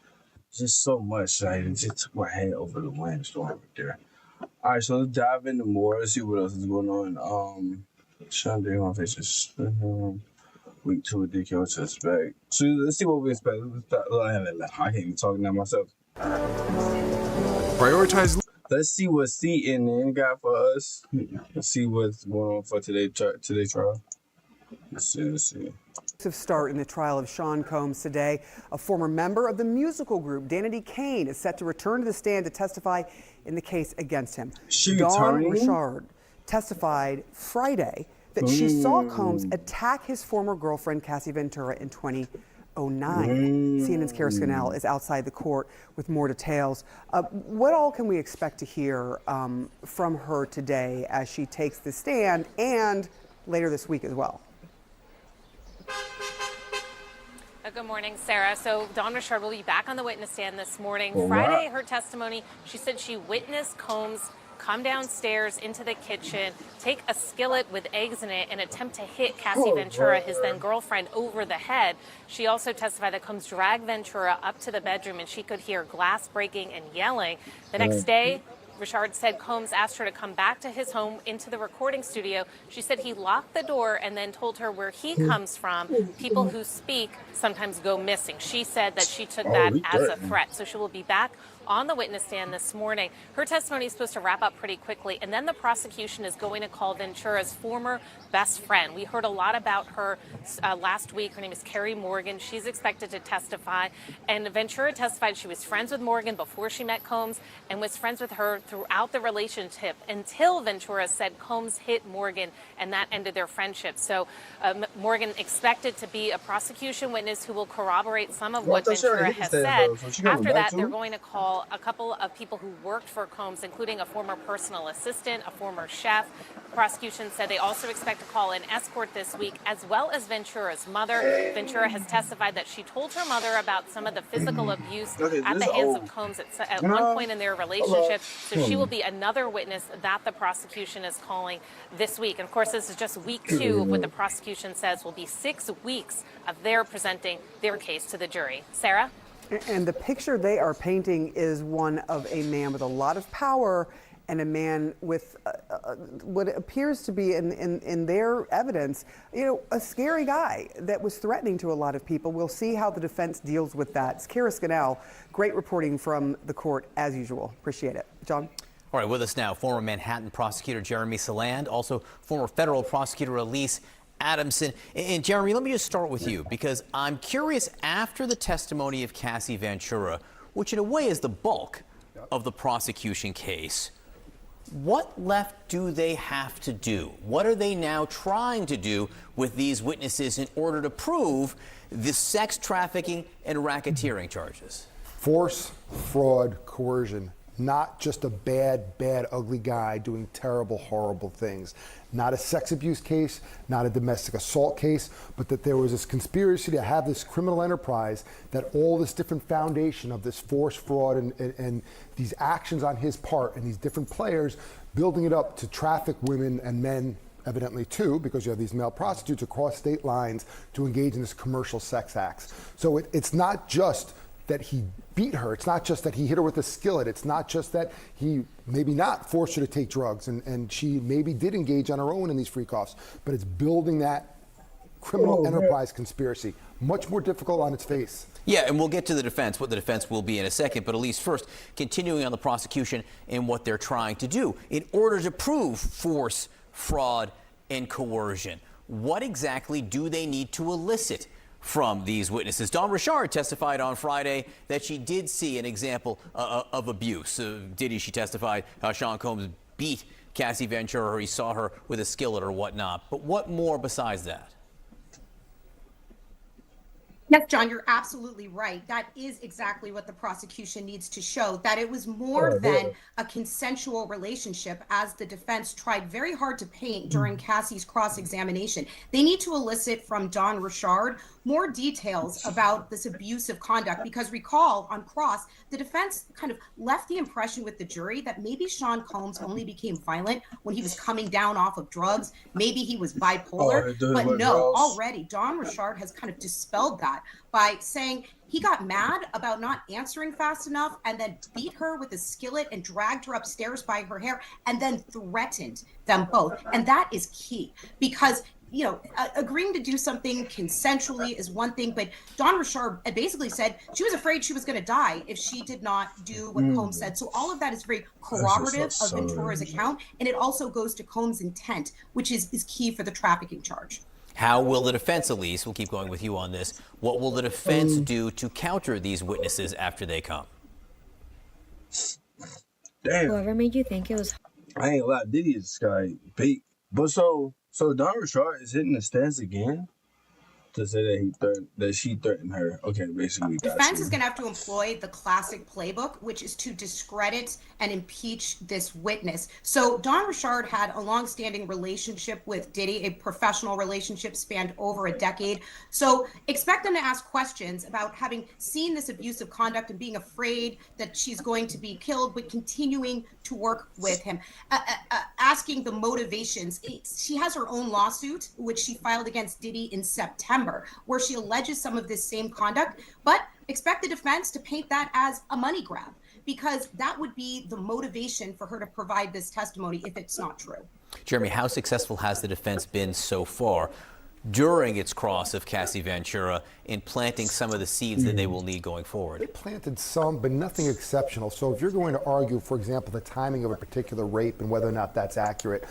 Just so much. It just took my head over the windstorm right there. All right, so let's dive into more. Let's see what else is going on. Sunday on faces. Week 2 of DK, what to expect. So let's see what we expect. I can't even talk now myself. Prioritize. Let's see what CNN got for us. Let's see what's going on for today's trial. Let's see. Start in the trial of Sean Combs today. A former member of the musical group Danity Kane is set to return to the stand to testify in the case against him. She Dawn returning? Richard testified Friday that she saw Combs attack his former girlfriend, Cassie Ventura, in 2009. CNN's Kara Scannell is outside the court with more details. What all can we expect to hear from her today as she takes the stand and later this week as well? Good morning, Sarah. So Dawn Richard will be back on the witness stand this morning. All Friday, right. her testimony, she said she witnessed Combs come downstairs into the kitchen, take a skillet with eggs in it, and attempt to hit Cassie Ventura, his then girlfriend, over the head. She also testified that Combs dragged Ventura up to the bedroom and she could hear glass breaking and yelling. The next day, Richard said Combs asked her to come back to his home into the recording studio. She said he locked the door and then told her where he comes from. People who speak sometimes go missing. She said that she took that as a threat. So she will be back on the witness stand this morning. Her testimony is supposed to wrap up pretty quickly, and then the prosecution is going to call Ventura's former best friend. We heard a lot about her last week. Her name is Carrie Morgan. She's expected to testify, and Ventura testified she was friends with Morgan before she met Combs and was friends with her throughout the relationship until Ventura said Combs hit Morgan, and that ended their friendship. So Morgan expected to be a prosecution witness who will corroborate some of what Ventura has said. After that, they're going to call a couple of people who worked for Combs, including a former personal assistant, a former chef. The prosecution said they also expect to call an escort this week, as well as Ventura's mother. Ventura has testified that she told her mother about some of the physical abuse at the hands of Combs at one point in their relationship. So she will be another witness that the prosecution is calling this week. And of course, this is just week 2 of what the prosecution says will be 6 weeks of their presenting their case to the jury. Sarah? And the picture they are painting is one of a man with a lot of power and a man with what appears to be, in their evidence, a scary guy that was threatening to a lot of people. We'll see how the defense deals with that. It's Kara Scannell, great reporting from the court as usual. Appreciate it. John? All right, with us now, former Manhattan prosecutor Jeremy Saland, also former federal prosecutor Elise Adamson. And Jeremy, let me just start with you, because I'm curious, after the testimony of Cassie Ventura, which in a way is the bulk of the prosecution case, what left do they have to do? What are they now trying to do with these witnesses in order to prove the sex trafficking and racketeering charges? Force, fraud, coercion. Not just a bad, ugly guy doing terrible, horrible things. Not a sex abuse case, not a domestic assault case, but that there was this conspiracy to have this criminal enterprise, that all this different foundation of this force, fraud, and these actions on his part and these different players building it up to traffic women and men, evidently too, because you have these male prostitutes across state lines to engage in this commercial sex acts. So it's not just that he beat her. It's not just that he hit her with a skillet. It's not just that he maybe not forced her to take drugs and she maybe did engage on her own in these freak-offs, but it's building that criminal enterprise conspiracy. Much more difficult on its face. Yeah, and we'll get to the defense, what the defense will be in a second, but at least first, continuing on the prosecution and what they're trying to do in order to prove force, fraud, and coercion. What exactly do they need to elicit from these witnesses? Dawn Richard testified on Friday that she did see an example of abuse. Diddy, she testified how Sean Combs beat Cassie Ventura, or he saw her with a skillet or whatnot. But what more besides that? Yes, John, you're absolutely right. That is exactly what the prosecution needs to show, that it was more than a consensual relationship, as the defense tried very hard to paint during Cassie's cross-examination. They need to elicit from Dawn Richard more details about this abusive conduct, because recall, on cross, the defense kind of left the impression with the jury that maybe Sean Combs only became violent when he was coming down off of drugs. Maybe he was bipolar, but no, already Dawn Richard has kind of dispelled that by saying he got mad about not answering fast enough and then beat her with a skillet and dragged her upstairs by her hair and then threatened them both. And that is key, because agreeing to do something consensually is one thing, but Dawn Richard basically said she was afraid she was going to die if she did not do what Combs said. So all of that is very corroborative of Ventura's account, and it also goes to Combs' intent, which is key for the trafficking charge. How will the defense, Elise, we'll keep going with you on this, what will the defense do to counter these witnesses after they come? Damn. Whoever made you think it was... I ain't gonna lie, Diddy is like big. But so Don Richard is hitting the stance again to say that she threatened her. Okay, basically. Defense is going to have to employ the classic playbook, which is to discredit and impeach this witness. So Don Richard had a long-standing relationship with Diddy, a professional relationship spanned over a decade. So expect them to ask questions about having seen this abusive conduct and being afraid that she's going to be killed, but continuing to work with him, asking the motivations. She has her own lawsuit, which she filed against Diddy in September, where she alleges some of this same conduct, but expect the defense to paint that as a money grab, because that would be the motivation for her to provide this testimony if it's not true. Jeremy, how successful has the defense been so far during its cross of Cassie Ventura in planting some of the seeds that they will need going forward? They planted some, but nothing exceptional. So if you're going to argue, for example, the timing of a particular rape and whether or not that's accurate,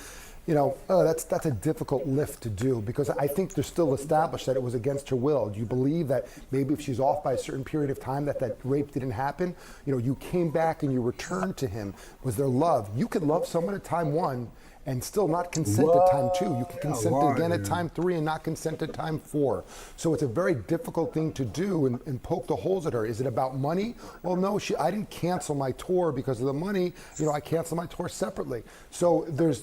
that's a difficult lift to do, because I think they're still established that it was against her will. Do you believe that maybe if she's off by a certain period of time that rape didn't happen? You came back and you returned to him. Was there love? You could love someone at time 1 and still not consent at time 2. You can consent again at time 3 and not consent at time 4. So it's a very difficult thing to do and poke the holes at her. Is it about money? Well, no, I didn't cancel my tour because of the money. I canceled my tour separately. So it's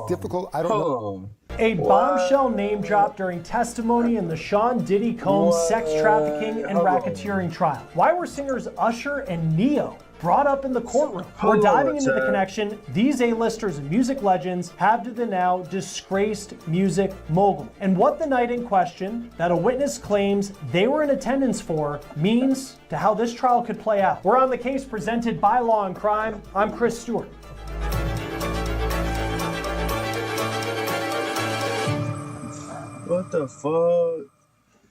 difficult. I don't know. A bombshell name drop during testimony in the Sean Diddy Combs sex trafficking and racketeering trial. Why were singers Usher and Ne-Yo brought up in the courtroom? We're diving into the connection these A-listers and music legends have to the now disgraced music mogul, and what the night in question that a witness claims they were in attendance for means to how this trial could play out. We're on the case presented by Law and Crime. I'm Chris Stewart. What the fuck?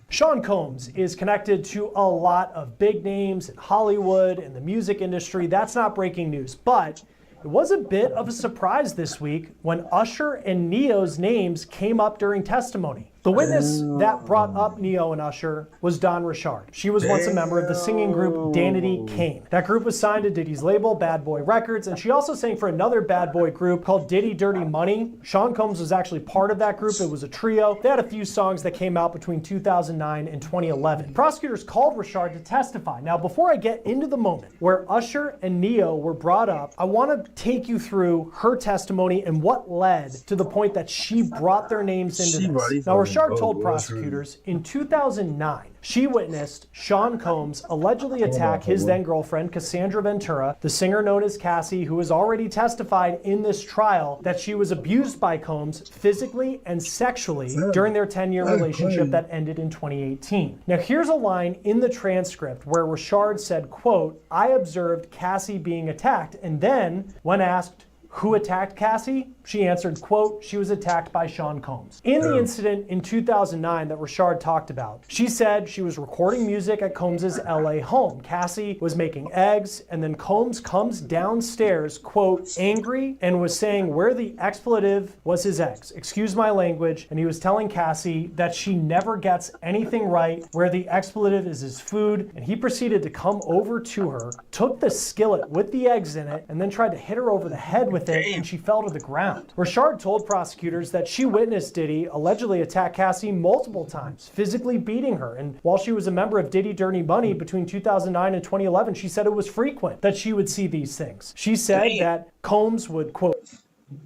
Sean Combs is connected to a lot of big names in Hollywood and the music industry. That's not breaking news, but it was a bit of a surprise this week when Usher and Ne-Yo's names came up during testimony. The witness that brought up Ne-Yo and Usher was Don Richard. She was once a member of the singing group DIDDY Kane. That group was signed to Diddy's label, Bad Boy Records, and she also sang for another bad boy group called Diddy Dirty Money. Sean Combs was actually part of that group. It was a trio. They had a few songs that came out between 2009 and 2011. Prosecutors called Richard to testify. Now, before I get into the moment where Usher and Ne-Yo were brought up, I want to take you through her testimony and what led to the point that she brought their names into this. Now, Richard told prosecutors in 2009 she witnessed Sean Combs allegedly attack his then girlfriend Cassandra Ventura, the singer known as Cassie, who has already testified in this trial that she was abused by Combs physically and sexually during their 10-year relationship that ended in 2018. Now, here's a line in the transcript where Richard said, quote, "I observed Cassie being attacked," and then when asked who attacked Cassie, she answered, quote, "She was attacked by Sean Combs." In the incident in 2009 that Richard talked about, she said she was recording music at Combs' LA home. Cassie was making eggs, and then Combs comes downstairs, quote, angry, and was saying where the expletive was his eggs. Excuse my language. And he was telling Cassie that she never gets anything right, where the expletive is his food. And he proceeded to come over to her, took the skillet with the eggs in it, and then tried to hit her over the head with it, and she fell to the ground. Richard told prosecutors that she witnessed Diddy allegedly attack Cassie multiple times, physically beating her. And while she was a member of Diddy Dirty Money between 2009 and 2011, she said it was frequent that she would see these things. She said that Combs would, quote,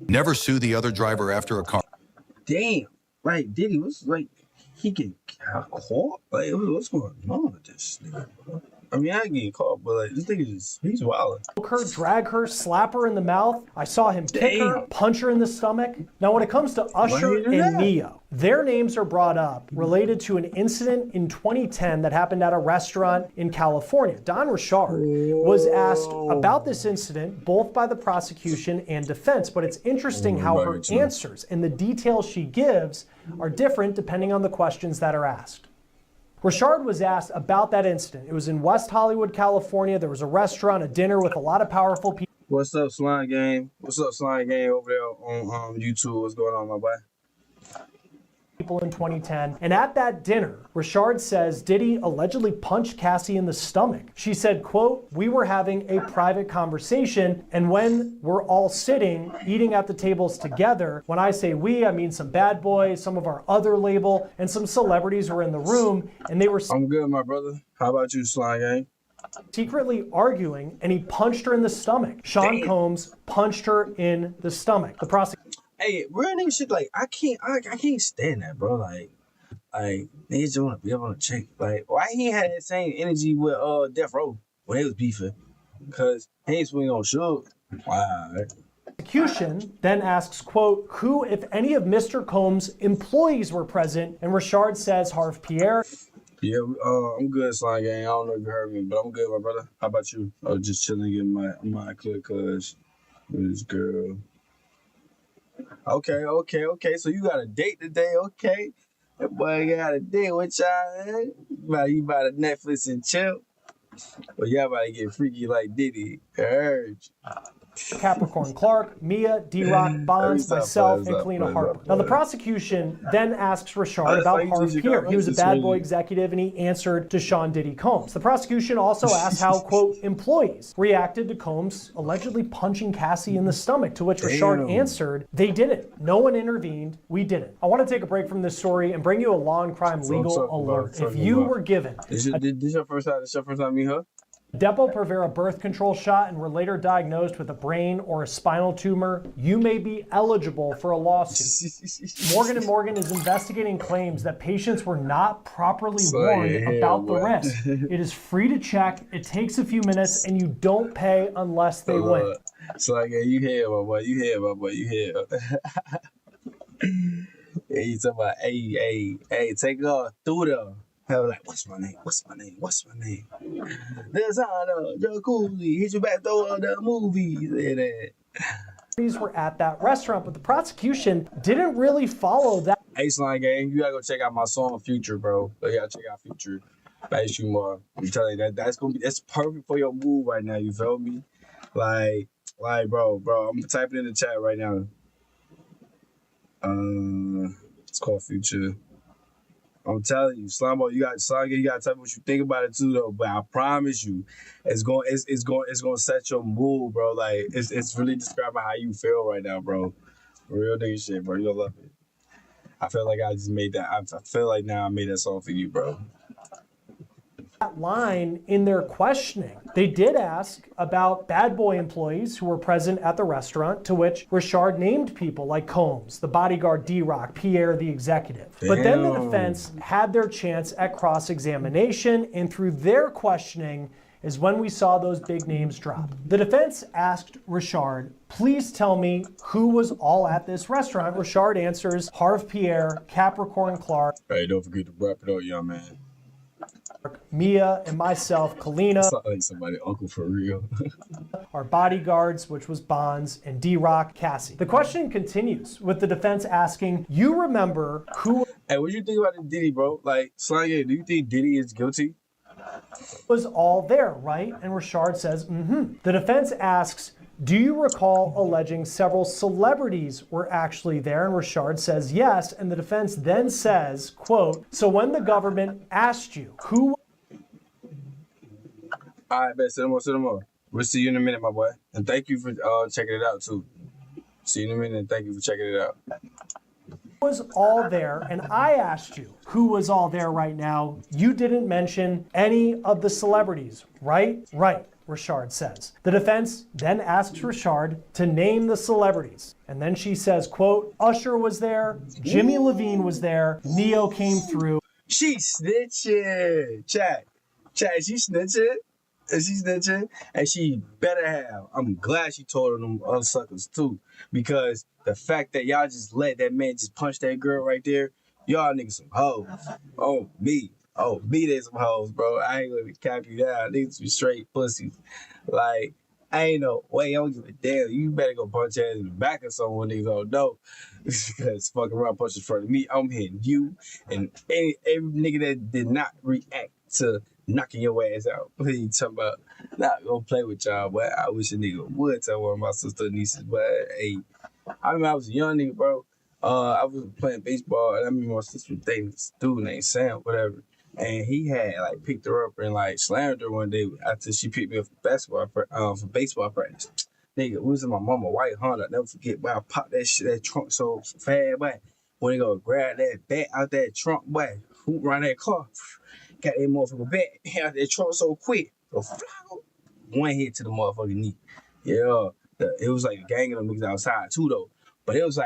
"Never sue the other driver after a car." Damn. Like, Diddy was like, he get caught? Like, what's going on with this nigga? I mean, I ain't getting caught, but like, this nigga he's wildin'. Her, drag her, slap her in the mouth. I saw him kick her, punch her in the stomach. Now, when it comes to Usher and Ne-Yo, their names are brought up related to an incident in 2010 that happened at a restaurant in California. Don Richard was asked about this incident both by the prosecution and defense, but it's interesting how her answers and the details she gives are different depending on the questions that are asked. Richard was asked about that incident. It was in West Hollywood, California. There was a restaurant, a dinner with a lot of powerful people. What's up, Slime Game? What's up, Slime Game over there on YouTube? What's going on, my boy? people in 2010. And at that dinner, Richard says Diddy allegedly punched Cassie in the stomach. She said, quote, "We were having a private conversation, and when we're all sitting, eating at the tables together, when I say we, I mean some bad boys, some of our other label, and some celebrities were in the room, and they were..." I'm good, my brother. How about you, Slime Gang? Secretly arguing, and he punched her in the stomach. Sean Combs punched her in the stomach. The prosecutor. Hey, real nigga shit, like, I can't stand that, bro. Like niggas just wanna be up on a chick. Like, why he had that same energy with Death Row when they was beefing? Cause he ain't swing on Suge. Wow. Prosecution then asks, quote, "Who, if any of Mr. Combs' employees were present?" And Richard says Harv Pierre. Yeah, I'm good, Slime Gang. I don't know if you heard me, but I'm good, my brother. How about you? I was just chilling in my clip, cuz with this girl. Okay. So you got a date today, okay? That boy got a date with y'all. You about to Netflix and chill. Well, y'all about to get freaky like Diddy. Urge. Capricorn Clark, Mia, D-Rock, Bonds, myself, and Kalina Harper. Now, the prosecution then asks Richard about Harv Pierre. He was a bad boy executive, and he answered to Sean Diddy Combs. The prosecution also asked how, quote, employees reacted to Combs allegedly punching Cassie in the stomach, to which Richard answered, they didn't. No one intervened. We didn't. I want to take a break from this story and bring you a law and crime legal alert. If you were given... This your first time meet her? Depo-Provera birth control shot and were later diagnosed with a brain or a spinal tumor, you may be eligible for a lawsuit. Morgan & Morgan is investigating claims that patients were not properly warned about the risk. It is free to check, it takes a few minutes, and you don't pay unless they win. So like, yeah, you here, my boy, you here. Yeah, you talking about, hey, take off through there. I was like, what's my name? There's Anna, Jacuzzi, hit you back door the movie. These were at that restaurant, but the prosecution didn't really follow that. Hey, Slime Gang, you gotta go check out my song Future, bro. You gotta check out Future. Bass you more. I'm telling you that's perfect for your move right now. You feel me? Like, bro. I'm typing in the chat right now. It's called Future. I'm telling you, Slimo, you gotta tell me what you think about it too, though. But I promise you, it's going to set your mood, bro. Like it's really describing how you feel right now, bro. Real nigga shit, bro. You'll love it. I feel like I just made that. I feel like now I made that song for you, bro. That line in their questioning. They did ask about bad boy employees who were present at the restaurant, to which Richard named people like Combs, the bodyguard D-Rock, Pierre the executive. Damn. But then the defense had their chance at cross-examination, and through their questioning is when we saw those big names drop. The defense asked Richard, please tell me who was all at this restaurant. Richard answers, Harv Pierre, Capricorn Clark. Hey, don't forget to wrap it up, young man. Mia and myself, Kalina, like somebody uncle for real. our bodyguards, which was Bonds, and D-Rock, Cassie. The question continues with the defense asking, you remember who... Hey, what do you think about the Diddy, bro? Like, Slangy, do you think Diddy is guilty? Was all there, right? And Richard says, The defense asks, do you recall alleging several celebrities were actually there? And Richard says yes. And the defense then says, quote, so when the government asked you who... All right, bet. Sit them more. We'll see you in a minute, my boy. And thank you for checking it out, too. See you in a minute, and thank you for checking it out. Was all there, and I asked you who was all there right now. You didn't mention any of the celebrities, right? Right, Richard says. The defense then asks Richard to name the celebrities. And then she says, quote, Usher was there, Jimmy Levine was there, Neo came through. She snitching. Chat, she snitching. And she's snitching, and she better have. I'm glad she told them other suckers too, because the fact that y'all just let that man just punch that girl right there, y'all niggas some hoes. Oh, me they some hoes, bro. I ain't gonna cap you down. Niggas be straight pussies. Like, I ain't no way. I don't give a damn. You better go punch ass in the back of someone niggas don't know. Because fucking around punch in front of me, I'm hitting you and every nigga that did not react to knocking your ass out. What are you talking about? Not gonna play with y'all, but I wish a nigga would tell one of my sister nieces. But hey, I remember I was a young nigga, bro. I was playing baseball, and I remember my sister was dating this dude named Sam, whatever. And he had like picked her up and like slammed her one day after she picked me up for baseball practice. Nigga, we was in my mama white Honda. I'll never forget, boy. I popped that trunk so fast, boy. When they go grab that bat out that trunk, boy, hoop around that car, got that motherfucker bat out that trunk so quick. So, one hit to the motherfucking knee. Yeah, it was like a gang of them niggas outside too, though. But it was,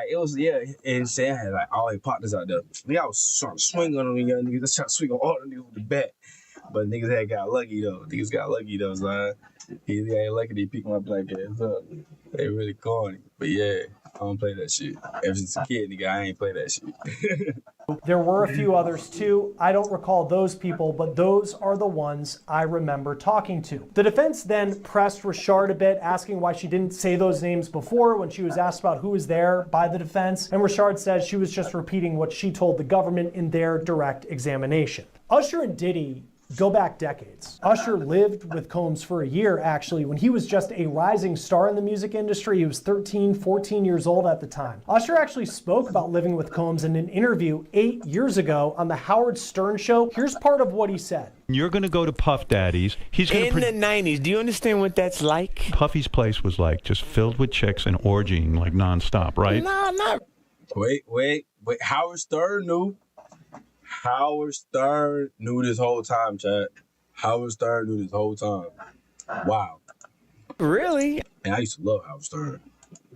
and Sam had like all his partners out there. Nigga, I was trying to swing on them young niggas. I was trying to swing on all the niggas with the bat. But niggas had got lucky, though. Son. He got lucky they picked my black ass up. They really corny. But yeah, I don't play that shit. Ever since a kid, nigga, I ain't play that shit. There were a few others too. I don't recall those people, but those are the ones I remember talking to. The defense then pressed Rashard a bit, asking why she didn't say those names before when she was asked about who was there by the defense. And Rashard says she was just repeating what she told the government in their direct examination. Usher and Diddy go back decades. Usher lived with Combs for a year, actually, when he was just a rising star in the music industry. He was 13, 14 years old at the time. Usher actually spoke about living with Combs in an interview 8 years ago on the Howard Stern show. Here's part of what he said. You're going to go to Puff Daddy's. He's going in the 90s. Do you understand what that's like? Puffy's place was like just filled with chicks and orgying like nonstop, right? No, not. Wait. Howard Stern knew. Howard Stern knew this whole time, Chad. Howard Stern knew this whole time. Wow. Really? And I used to love Howard Stern.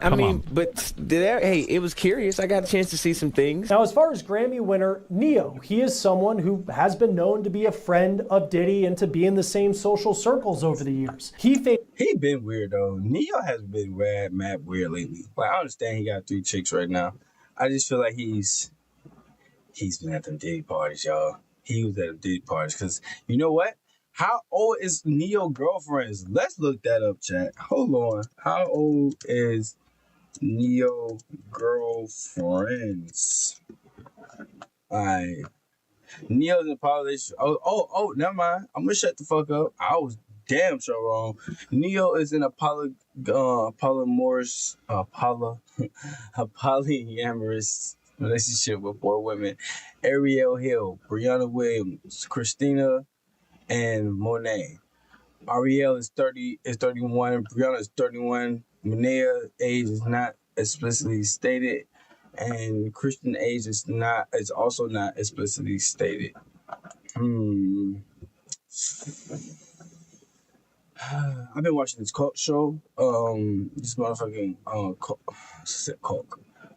I mean, but hey, it was curious. I got a chance to see some things. Now, as far as Grammy winner Neo, he is someone who has been known to be a friend of Diddy and to be in the same social circles over the years. He been weird, though. Neo has been mad weird lately. Like, I understand he got 3 chicks right now. I just feel like he's been at them Diddy parties, y'all. He was at them Diddy parties. Because, you know what? How old is Neo girlfriends? Let's look that up, chat. Hold on. How old is Neo girlfriends? Alright. Neo's in politics. Oh, never mind. I'm gonna shut the fuck up. I was damn sure wrong. Neo is in a polyamorous relationship with 4 women: Ariel Hill, Brianna Williams, Christina, and Monet. Ariel is 31, Brianna is 31, Monea's age is not explicitly stated, and Christian age is also not explicitly stated. I've been watching this cult show. This motherfucking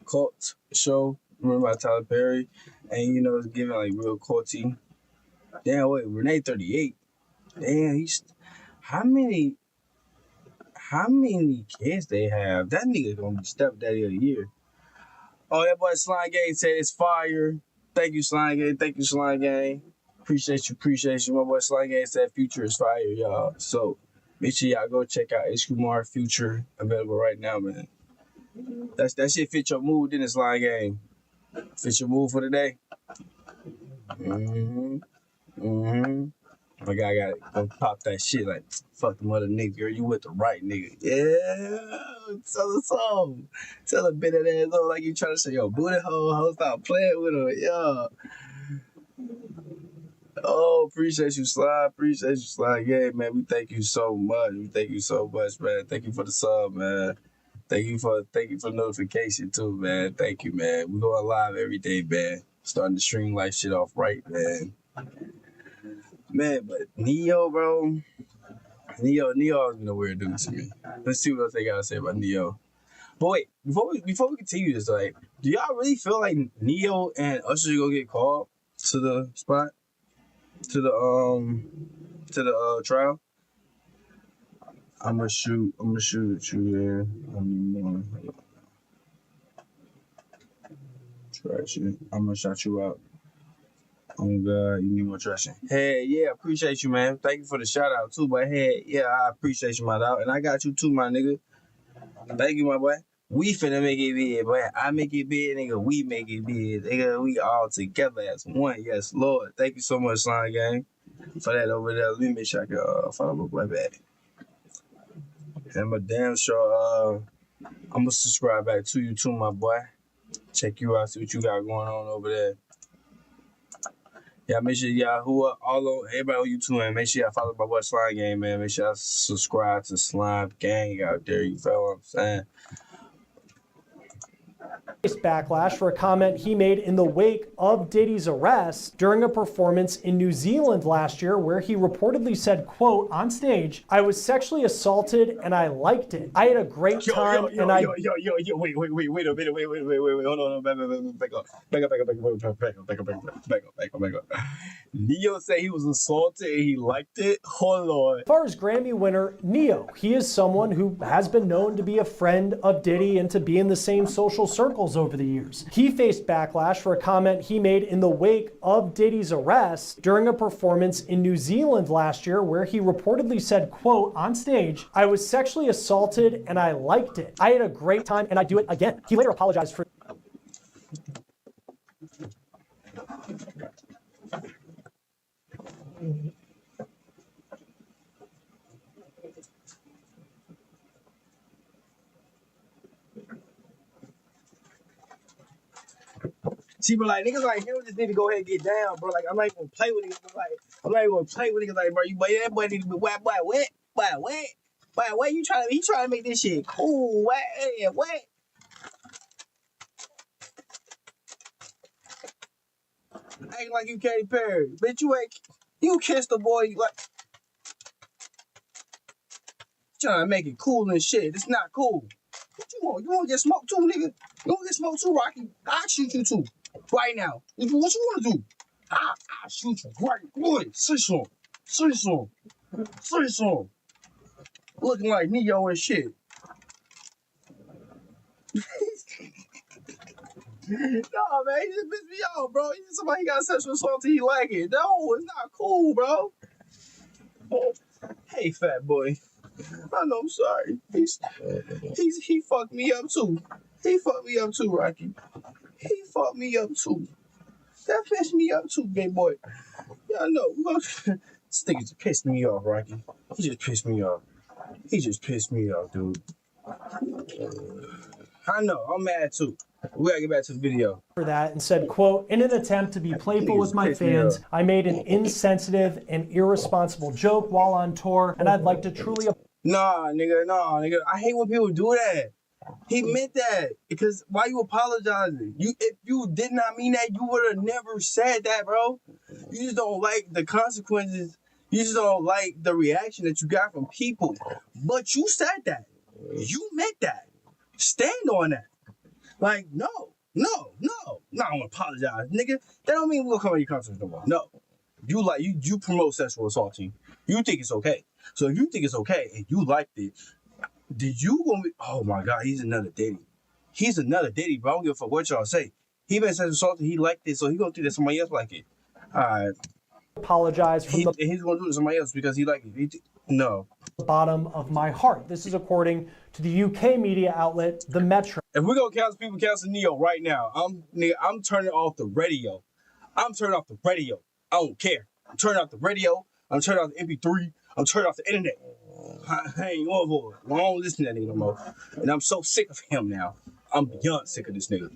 cult show. Remember by Tyler Perry, and it's giving like real culty. Damn, wait, Renee 38. Damn, how many kids they have? That nigga gonna be stepdaddy of the year. Oh, that boy Slime Gang said it's fire. Thank you, Slime Gang. Thank you, Slime Gang. Appreciate you. My boy Slime Gang said Future is fire, y'all. So make sure y'all go check out H. Kumar Future, available right now, man. That shit fit your mood, didn't it, Slime Gang? Fit your mood for the day? My guy gotta go pop that shit like, fuck the mother nigga, girl, you with the right nigga. Yeah, tell the song. Tell a bit of that though, like you trying to say, yo, booty hole, stop playing with her, yeah. Oh, appreciate you, Slide. Yeah, man, we thank you so much. Man. Thank you for the sub, man. Thank you for notification too, man. Thank you, man. We go live every day, man. Starting to stream like shit off right, man. Man, but Neo, bro. Neo has been a weird dude to me. Let's see what else they gotta say about Neo. But wait, before we continue this, like, do y'all really feel like Neo and Usher gonna get called to the spot? To the trial? I'm gonna shoot at you there. Traction. I'm gonna shout you out. Oh God, you need more traction. Hey, yeah, appreciate you, man. Thank you for the shout out too, but hey, yeah, I appreciate you, my dog, and I got you too, my nigga. Thank you, my boy. We finna make it big, boy. I make it big, nigga. We make it big, nigga. We all together as one. Yes, Lord. Thank you so much, Slime Gang, for that over there. Let me make sure I can follow my boy back. And my damn sure, I'm gonna subscribe back to you too, my boy. Check you out, see what you got going on over there. Yeah, make sure y'all everybody on YouTube, man. Make sure y'all follow my boy Slime Gang, man. Make sure y'all subscribe to Slime Gang out there. You feel what I'm saying? Backlash for a comment he made in the wake of Diddy's arrest during a performance in New Zealand last year, where he reportedly said, quote, on stage, "I was sexually assaulted and I liked it. I had a great time wait a minute, hold on, back up. Neo said he was assaulted and he liked it. Hold on. As far as Grammy winner Neo, he is someone who has been known to be a friend of Diddy and to be in the same social circles over the years. He faced backlash for a comment he made in the wake of Diddy's arrest during a performance in New Zealand last year, where he reportedly said, quote, on stage, "I was sexually assaulted and I liked it. I had a great time and I'd do it again." He later apologized for See, but like niggas like him just need to go ahead and get down, bro. Like I'm not even gonna play with niggas. Like I'm not even gonna play with niggas. Like bro, that boy need to be what? You trying to make this shit cool? What? Acting like you Katy Perry, bitch. You kissed the boy. Like trying to make it cool and shit. It's not cool. What you want? You want to get smoked too, nigga? You want to get smoked too, Rocky? I'll shoot you too. Right now. What you want to do? I'll shoot you right. Boy, say some. Looking like Neo and shit. No, man, he just pissed me off, bro. He just somebody got sexual assault till he like it. No, it's not cool, bro. Hey, fat boy. I know, I'm sorry. He fucked me up too. Rocky. He fucked me up too. That pissed me up too, big boy. Yeah, I know. This nigga just pissed me off, Rocky. He just pissed me off, dude. I know. I'm mad too. We gotta get back to the video. for that and said, quote, "In an attempt to be playful with my fans, I made an insensitive and irresponsible joke while on tour, and I'd like to truly..." Nah, nigga. I hate when people do that. He meant that. Because why you apologizing? If you did not mean that, you would have never said that, bro. You just don't like the consequences. You just don't like the reaction that you got from people. But you said that. You meant that. Stand on that. Like, no, I don't apologize, nigga. That don't mean we'll come at your concerts no more. No. You promote sexual assaulting. You think it's okay. So if you think it's okay and you liked it, did you gonna be, oh my God, he's another Diddy. He's another Diddy, bro. I don't give a fuck what y'all say. He been sexual assaulted, he liked it, so he gonna think that somebody else like it. Alright. Apologize from he's gonna do it to somebody else because he like it. No. The bottom of my heart. This is according to the UK media outlet, The Metro. If we're gonna cancel people, cancel Neo right now. I'm turning off the radio. I don't care. I'm turning off the radio. I'm turning off the MP3. I'm turning off the internet. I ain't going for it. I don't listen to that nigga no more. And I'm so sick of him now. I'm beyond sick of this nigga.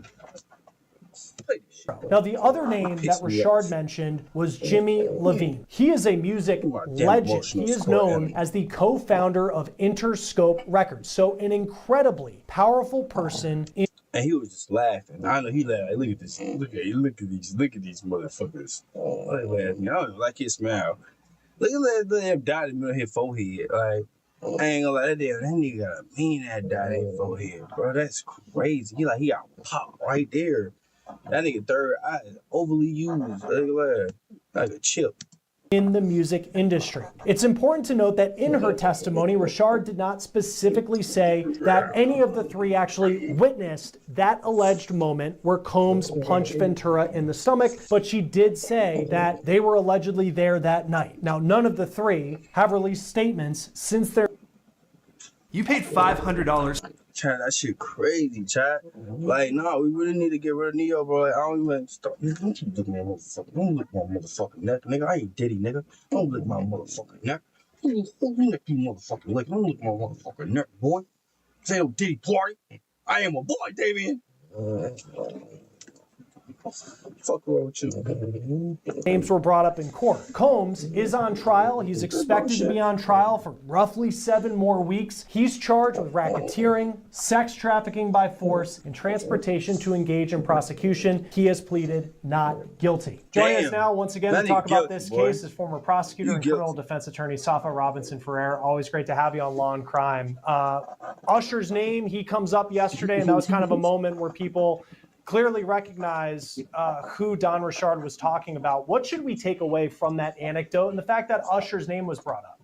Now, the other name that Rashard mentioned was Jimmy Levine. He is a music legend. He is known as the co-founder of Interscope Records. So an incredibly powerful person. And he was just laughing. I know he laughed. Look at this. Look at these motherfuckers. Oh, they laughing. I don't even like his smile. Look at that damn dot in the middle of his forehead. Like, I ain't gonna lie, that nigga got a mean ass dot in his forehead, bro. That's crazy. He got pop right there. That nigga third eye is overly used. Like a chip. In the music industry. It's important to note that in her testimony, Rashard did not specifically say that any of the three actually witnessed that alleged moment where Combs punched Ventura in the stomach, but she did say that they were allegedly there that night. Now, none of the three have released statements since their... You paid $500. Chat, that shit crazy, chat. Like, no, we really need to get rid of Neo, bro. Like, I don't even start. Don't you look at my motherfucker. Don't lick my motherfucking neck, nigga. I ain't Diddy, nigga. Don't lick my motherfucking neck. Who lick you motherfucking lick? Don't lick my motherfucking neck, boy. Say no Diddy party. I am a boy, Damien. Fuck with you. Names were brought up in court. Combs is on trial. He's expected to be on trial for roughly 7 more weeks. He's charged with racketeering, sex trafficking by force, and transportation to engage in prosecution. He has pleaded not guilty. Joining us now once again to talk about this case is former prosecutor and criminal defense attorney Safa Robinson Ferrer. Always great to have you on Law and Crime. Usher's name, he comes up yesterday, and that was kind of a moment where people clearly recognize who Don Richard was talking about. What should we take away from that anecdote and the fact that Usher's name was brought up?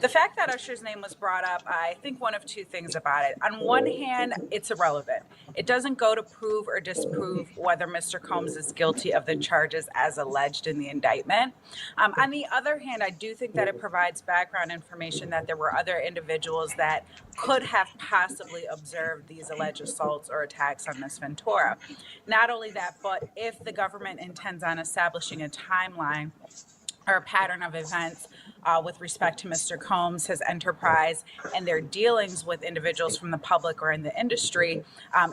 The fact that Usher's name was brought up, I think one of two things about it. On one hand, it's irrelevant. It doesn't go to prove or disprove whether Mr. Combs is guilty of the charges as alleged in the indictment. On the other hand, I do think that it provides background information that there were other individuals that could have possibly observed these alleged assaults or attacks on Ms. Ventura. Not only that, but if the government intends on establishing a timeline or a pattern of events with respect to Mr. Combs, his enterprise, and their dealings with individuals from the public or in the industry,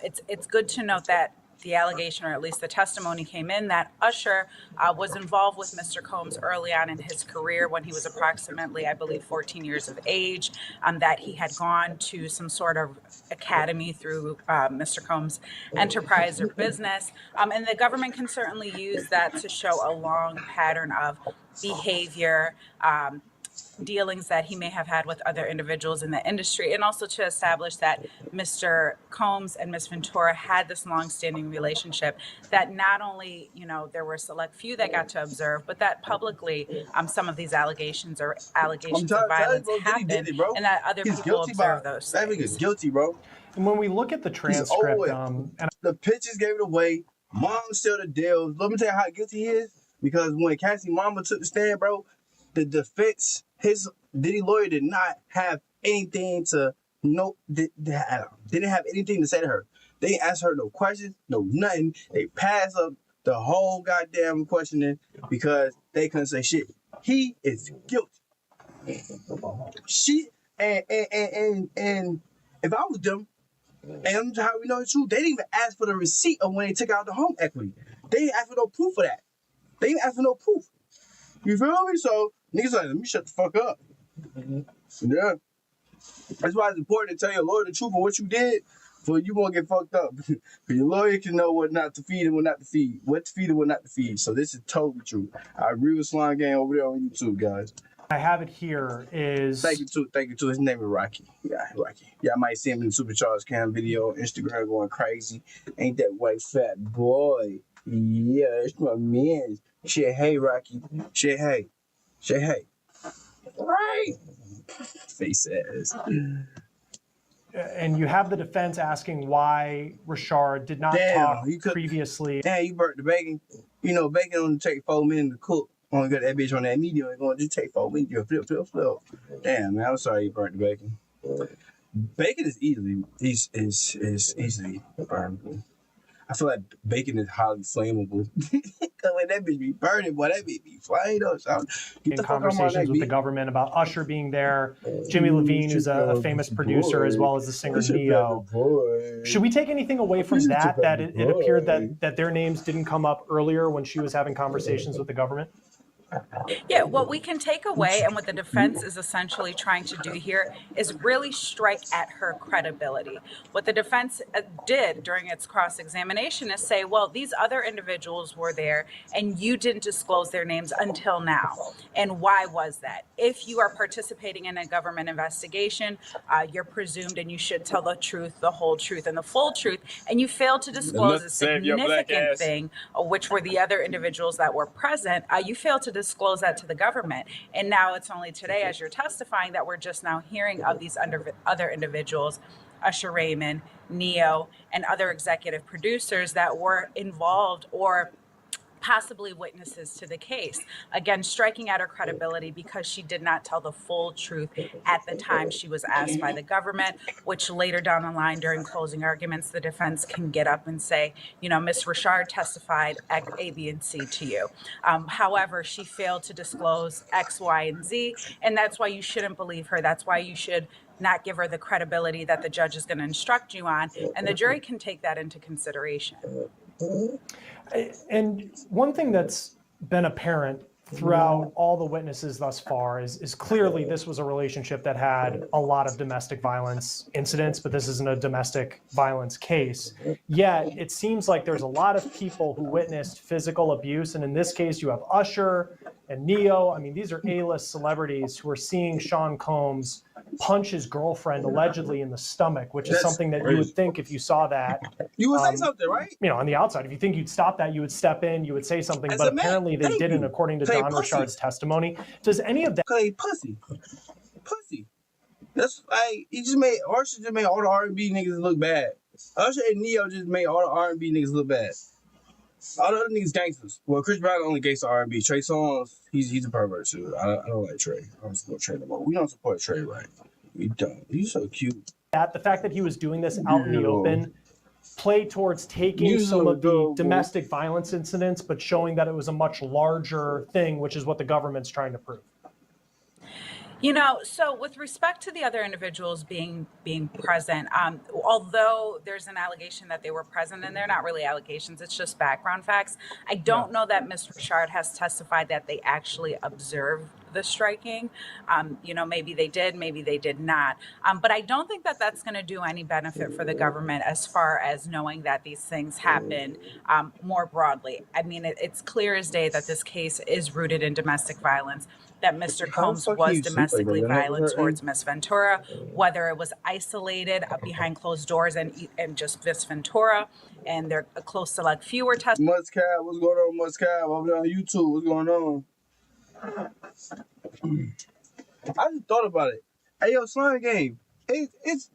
it's good to note that the allegation, or at least the testimony came in, that Usher was involved with Mr. Combs early on in his career when he was approximately, I believe, 14 years of age, that he had gone to some sort of academy through Mr. Combs' enterprise or business. And the government can certainly use that to show a long pattern of behavior, dealings that he may have had with other individuals in the industry, and also to establish that Mr. Combs and Ms. Ventura had this long-standing relationship that not only, there were a select few that got to observe, but that publicly some of these allegations or allegations of violence happened, and that other people observed those things. That nigga's guilty, bro. And when we look at the transcript, and the pictures gave it away. Mom still the deal. Let me tell you how guilty he is. Because when Cassie mama took the stand, bro, the defense, his Diddy lawyer did not have anything to didn't have anything to say to her. They didn't ask her no questions, no nothing. They passed up the whole goddamn questioning because they couldn't say shit. He is guilty. She and if I was them, and how we know it's true, they didn't even ask for the receipt of when they took out the home equity. They didn't ask for no proof of that. They didn't ask for no proof. You feel me? So niggas like, let me shut the fuck up. Yeah. That's why it's important to tell your lawyer the truth of what you did, so you won't get fucked up. Because your lawyer can know what not to feed and what not to feed, what to feed and what not to feed. So this is totally true. I agree with Slime Gang over there on YouTube, guys. I have it here is... Thank you too. His name is Rocky. Yeah, Rocky. Yeah, I might see him in the Supercharged Cam video on Instagram going crazy. Ain't that white fat boy? Yeah, it's my man. Say hey, Rocky. Say hey. Say hey. Right. Face ass. And you have the defense asking why Richard did not talk previously. Damn, you burnt the bacon. You know, bacon only take 4 minutes to cook. Only got that bitch on that medium. It's going to just take 4 minutes. You flip. Damn, man, I'm sorry you burnt the bacon. Bacon is easily burnable. I feel like bacon is highly flammable. Cause when that bitch be burning, boy, that bitch be flamed up. So in conversations with the government about Usher being there, Jimmy Levine, who's a famous producer, as well as the singer Neo. Should we take anything away from that? That it appeared that their names didn't come up earlier when she was having conversations with the government? Yeah, what we can take away and what the defense is essentially trying to do here is really strike at her credibility. What the defense did during its cross-examination is say, well, these other individuals were there and you didn't disclose their names until now. And why was that? If you are participating in a government investigation, you're presumed and you should tell the truth, the whole truth, and the full truth. And you failed to disclose a significant thing, which were the other individuals that were present. You failed to disclose that to the government. And now it's only today, as you're testifying, that we're just now hearing of these other individuals, Usher Raymond, Neo, and other executive producers that were involved or possibly witnesses to the case. Again, striking at her credibility because she did not tell the full truth at the time she was asked by the government, which later down the line during closing arguments, the defense can get up and say, you know, Ms. Richard testified A, B, and C to you. However, she failed to disclose X, Y, and Z, and that's why you shouldn't believe her. That's why you should not give her the credibility that the judge is going to instruct you on, and the jury can take that into consideration. And one thing that's been apparent throughout all the witnesses thus far is clearly this was a relationship that had a lot of domestic violence incidents, but this isn't a domestic violence case. Yet it seems like there's a lot of people who witnessed physical abuse. And in this case, you have Usher and Neo. I mean, these are A-list celebrities who are seeing Sean Combs punch his girlfriend allegedly in the stomach, which is something that you would think if you saw that. You would say something, right? You know, on the outside, if you think you'd stop that, you would step in, you would say something, but apparently they didn't, according to Don Richard's testimony. Does any of that? Cause he pussy. That's like Usher just made all the R&B niggas look bad. Usher and Neo just made all the R&B niggas look bad. All the other niggas gangsters. Well, Chris Brown only gangster R&B. Trey Songz, he's a pervert too. I don't like Trey. I don't support Trey no more. We don't support Trey, right? We don't. He's so cute. The fact that he was doing this out in the open play towards taking some of the domestic violence incidents, but showing that it was a much larger thing, which is what the government's trying to prove. You know, so with respect to the other individuals being present, although there's an allegation that they were present, and they're not really allegations, it's just background facts, I don't know that Ms. Richard has testified that they actually observed the striking. You know, maybe they did, maybe they did not. But I don't think that that's going to do any benefit for the government as far as knowing that these things happen more broadly. I mean, it's clear as day that this case is rooted in domestic violence, that Mr. Combs was domestically violent towards Miss Ventura, whether it was isolated behind closed doors and just Miss Ventura, and they're close to like fewer tests. Muscat, what's going on, Muscat? Over there on YouTube, what's going on? I just thought about it. Hey, yo, Slime Game, it is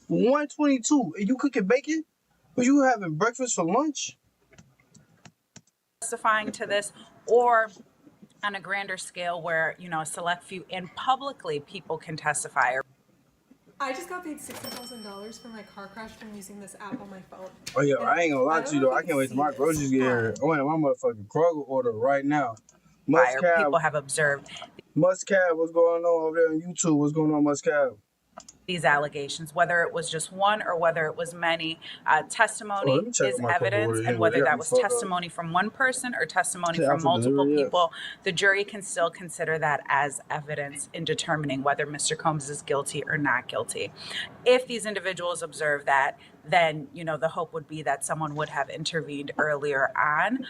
1:22. Are you cooking bacon? Are you having breakfast for lunch? Testifying to this, or on a grander scale where, you know, a select few and publicly people can testify. I just got paid $60,000 for my car crash from using this app on my phone. Oh, yeah, I ain't gonna lie to you, though. I can't wait till my groceries get here. I want my motherfucking Kroger order right now. Muscat, people have observed. Muscat, what's going on over there on YouTube? What's going on, Muscat? These allegations, whether it was just one or whether it was many, testimony is evidence, and whether that was testimony from one person or testimony from multiple people, the jury can still consider that as evidence in determining whether Mr. Combs is guilty or not guilty. If these individuals observe that, then, you know, the hope would be that someone would have intervened earlier on.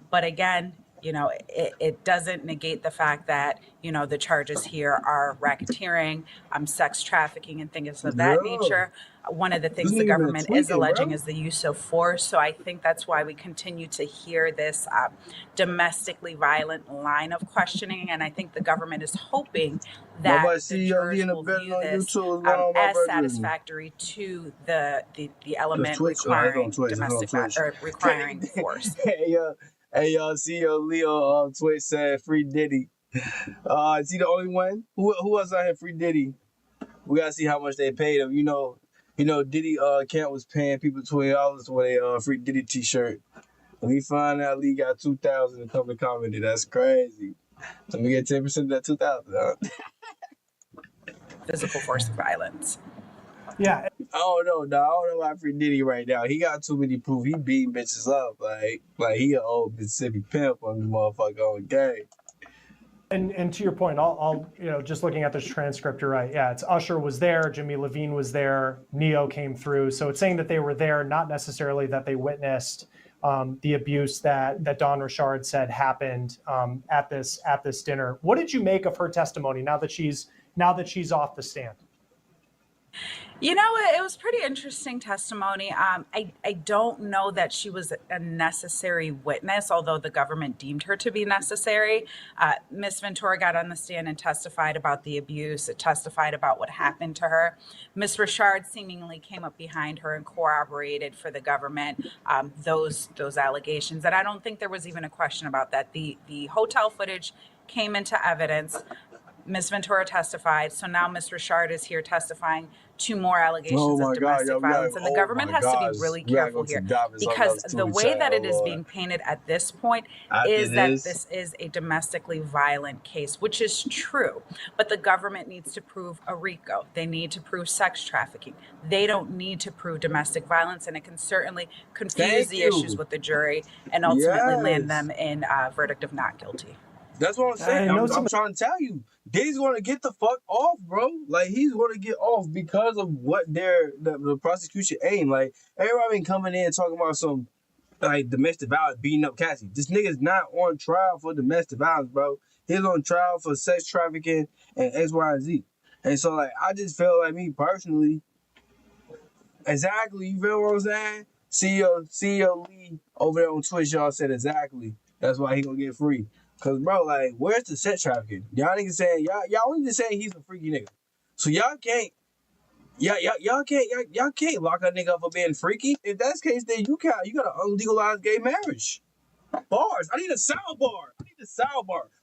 But again, you know, it doesn't negate the fact that, you know, the charges here are racketeering, sex trafficking, and things of that nature. One of the things the government is alleging is the use of force. So I think that's why we continue to hear this domestically violent line of questioning. And I think the government is hoping that the jurors will view this as satisfactory to the element requiring domestic violence or requiring force. Hey, y'all, see your Leo on Twitch said free Diddy. Is he the only one? Who else out here free Diddy? We gotta see how much they paid him. You know, Diddy Camp was paying people $20 for a free Diddy t-shirt. When we find out Lee got 2,000 and come and commented, that's crazy. So we get 10% of that 2,000. Physical force of violence. Yeah. I don't know, dog. I don't know why free Diddy right now. He got too many proof. He beating bitches up. Like he an old Mississippi pimp on the motherfucker on game. And to your point, I'll just looking at this transcript, you're right. Yeah, it's Usher was there, Jimmy Levine was there, Neo came through. So it's saying that they were there, not necessarily that they witnessed the abuse that Don Richard said happened at this dinner. What did you make of her testimony now that she's off the stand? You know, it was pretty interesting testimony. I don't know that she was a necessary witness, although the government deemed her to be necessary. Miss Ventura got on the stand and testified about the abuse. It testified about what happened to her. Miss Richard seemingly came up behind her and corroborated for the government those allegations. And I don't think there was even a question about that. The hotel footage came into evidence. Ms. Ventura testified, so now Ms. Richard is here testifying to more Oh allegations my of God, domestic yo, we gotta, violence. And the oh government my has to be gosh, really we gotta go careful to here Dobbins. because To the each way other, that oh it is Lord. being painted at this point After is that this, this is a domestically violent case, which is true. But the government needs to prove a RICO. They need to prove sex trafficking. They don't need to prove domestic violence, and it can certainly confuse thank the issues you. with the jury and ultimately land Yes. them in a verdict of not guilty. That's what I'm saying. I'm trying to tell you. Diddy's going to get the fuck off, bro. Like, he's going to get off because of what the prosecution aim. Like, everybody been coming in talking about some, like, domestic violence, beating up Cassie. This nigga's not on trial for domestic violence, bro. He's on trial for sex trafficking and X, Y, and Z. And so, like, I just feel like, me personally, exactly, you feel what I'm saying? CEO Lee over there on Twitch, y'all said exactly. That's why he gonna get free. Cause bro, like, where's the sex trafficking? Y'all niggas saying y'all only just saying he's a freaky nigga. So y'all can't lock a nigga up for being freaky. If that's the case, then you gotta unlegalize gay marriage. Bars. I need a sound bar.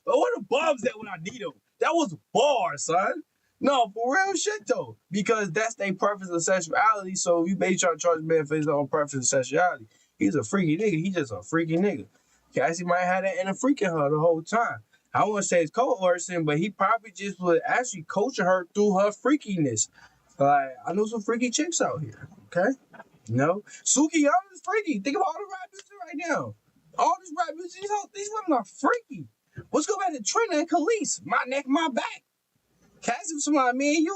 But where the bums at when I need them? That was bars, son. No, for real shit though. Because that's their preference of sexuality. So you may try to charge a man for his own preference of sexuality. He's a freaky nigga. He's just a freaky nigga. Cassie might have that inner freaking her the whole time. I wouldn't say it's coercing, but he probably just was actually coaching her through her freakiness. Like, I know some freaky chicks out here, okay? You know? Sukiyama is freaky. Think about all the rap bitches right now. All these rap bitches, these women are freaky. Let's go back to Trina and Khalees. My neck, my back. Cassie was somebody, me and you,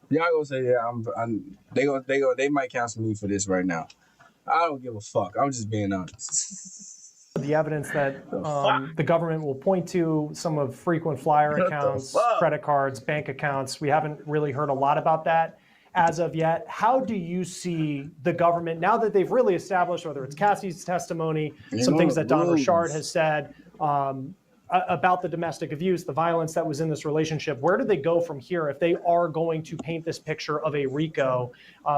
y'all gonna say, yeah, they might cancel me for this right now. I don't give a fuck. I'm just being honest. The evidence that the government will point to, some of frequent flyer accounts, credit cards, bank accounts. We haven't really heard a lot about that as of yet. How do you see the government, now that they've really established, whether it's Cassie's testimony, some things that Don Richard has said about the domestic abuse, the violence that was in this relationship, where do they go from here if they are going to paint this picture of a RICO,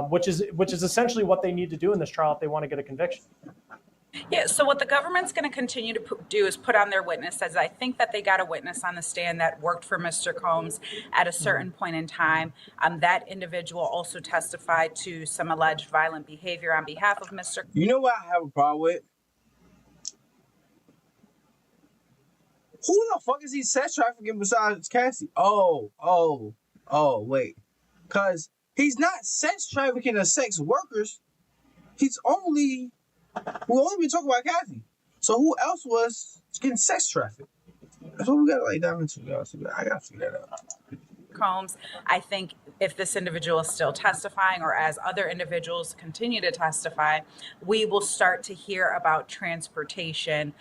which is essentially what they need to do in this trial if they want to get a conviction? Yeah, so what the government's going to continue to do is put on their witnesses. I think that they got a witness on the stand that worked for Mr. Combs at a certain point in time. That individual also testified to some alleged violent behavior on behalf of Mr. You know what I have a problem with? Who the fuck is he sex trafficking besides Cassie? Oh, wait. Because he's not sex trafficking the sex workers. We only been talking about Cassie. So who else was getting sex trafficked? That's what we got to like dive into. I got to figure that out. Combs. I think if this individual is still testifying, or as other individuals continue to testify, we will start to hear about transportation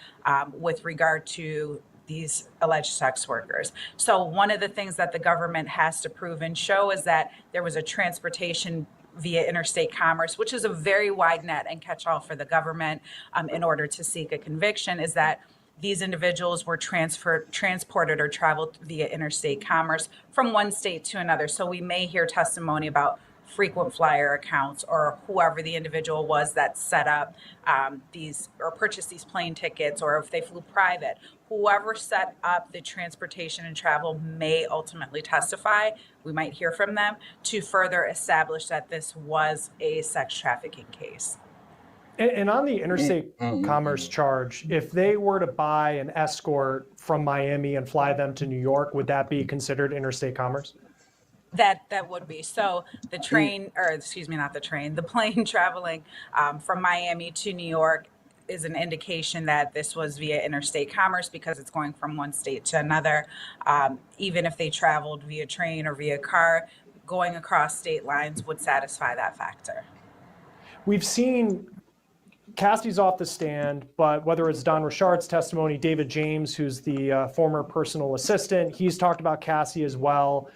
with regard to these alleged sex workers. So one of the things that the government has to prove and show is that there was a transportation via interstate commerce, which is a very wide net and catch-all for the government in order to seek a conviction, is that these individuals were transported or traveled via interstate commerce from one state to another. So we may hear testimony about frequent flyer accounts, or whoever the individual was that set up these or purchased these plane tickets, or if they flew private. Whoever set up the transportation and travel may ultimately testify. We might hear from them to further establish that this was a sex trafficking case. And on the interstate commerce charge, if they were to buy an escort from Miami and fly them to New York, would that be considered interstate commerce? That would be. So the train, or excuse me, not the train, the plane traveling from Miami to New York is an indication that this was via interstate commerce because it's going from one state to another. Even if they traveled via train or via car, going across state lines would satisfy that factor. We've seen Cassie's off the stand, but whether it's Don Richard's testimony, David James, who's the former personal assistant, he's talked about Cassie as well.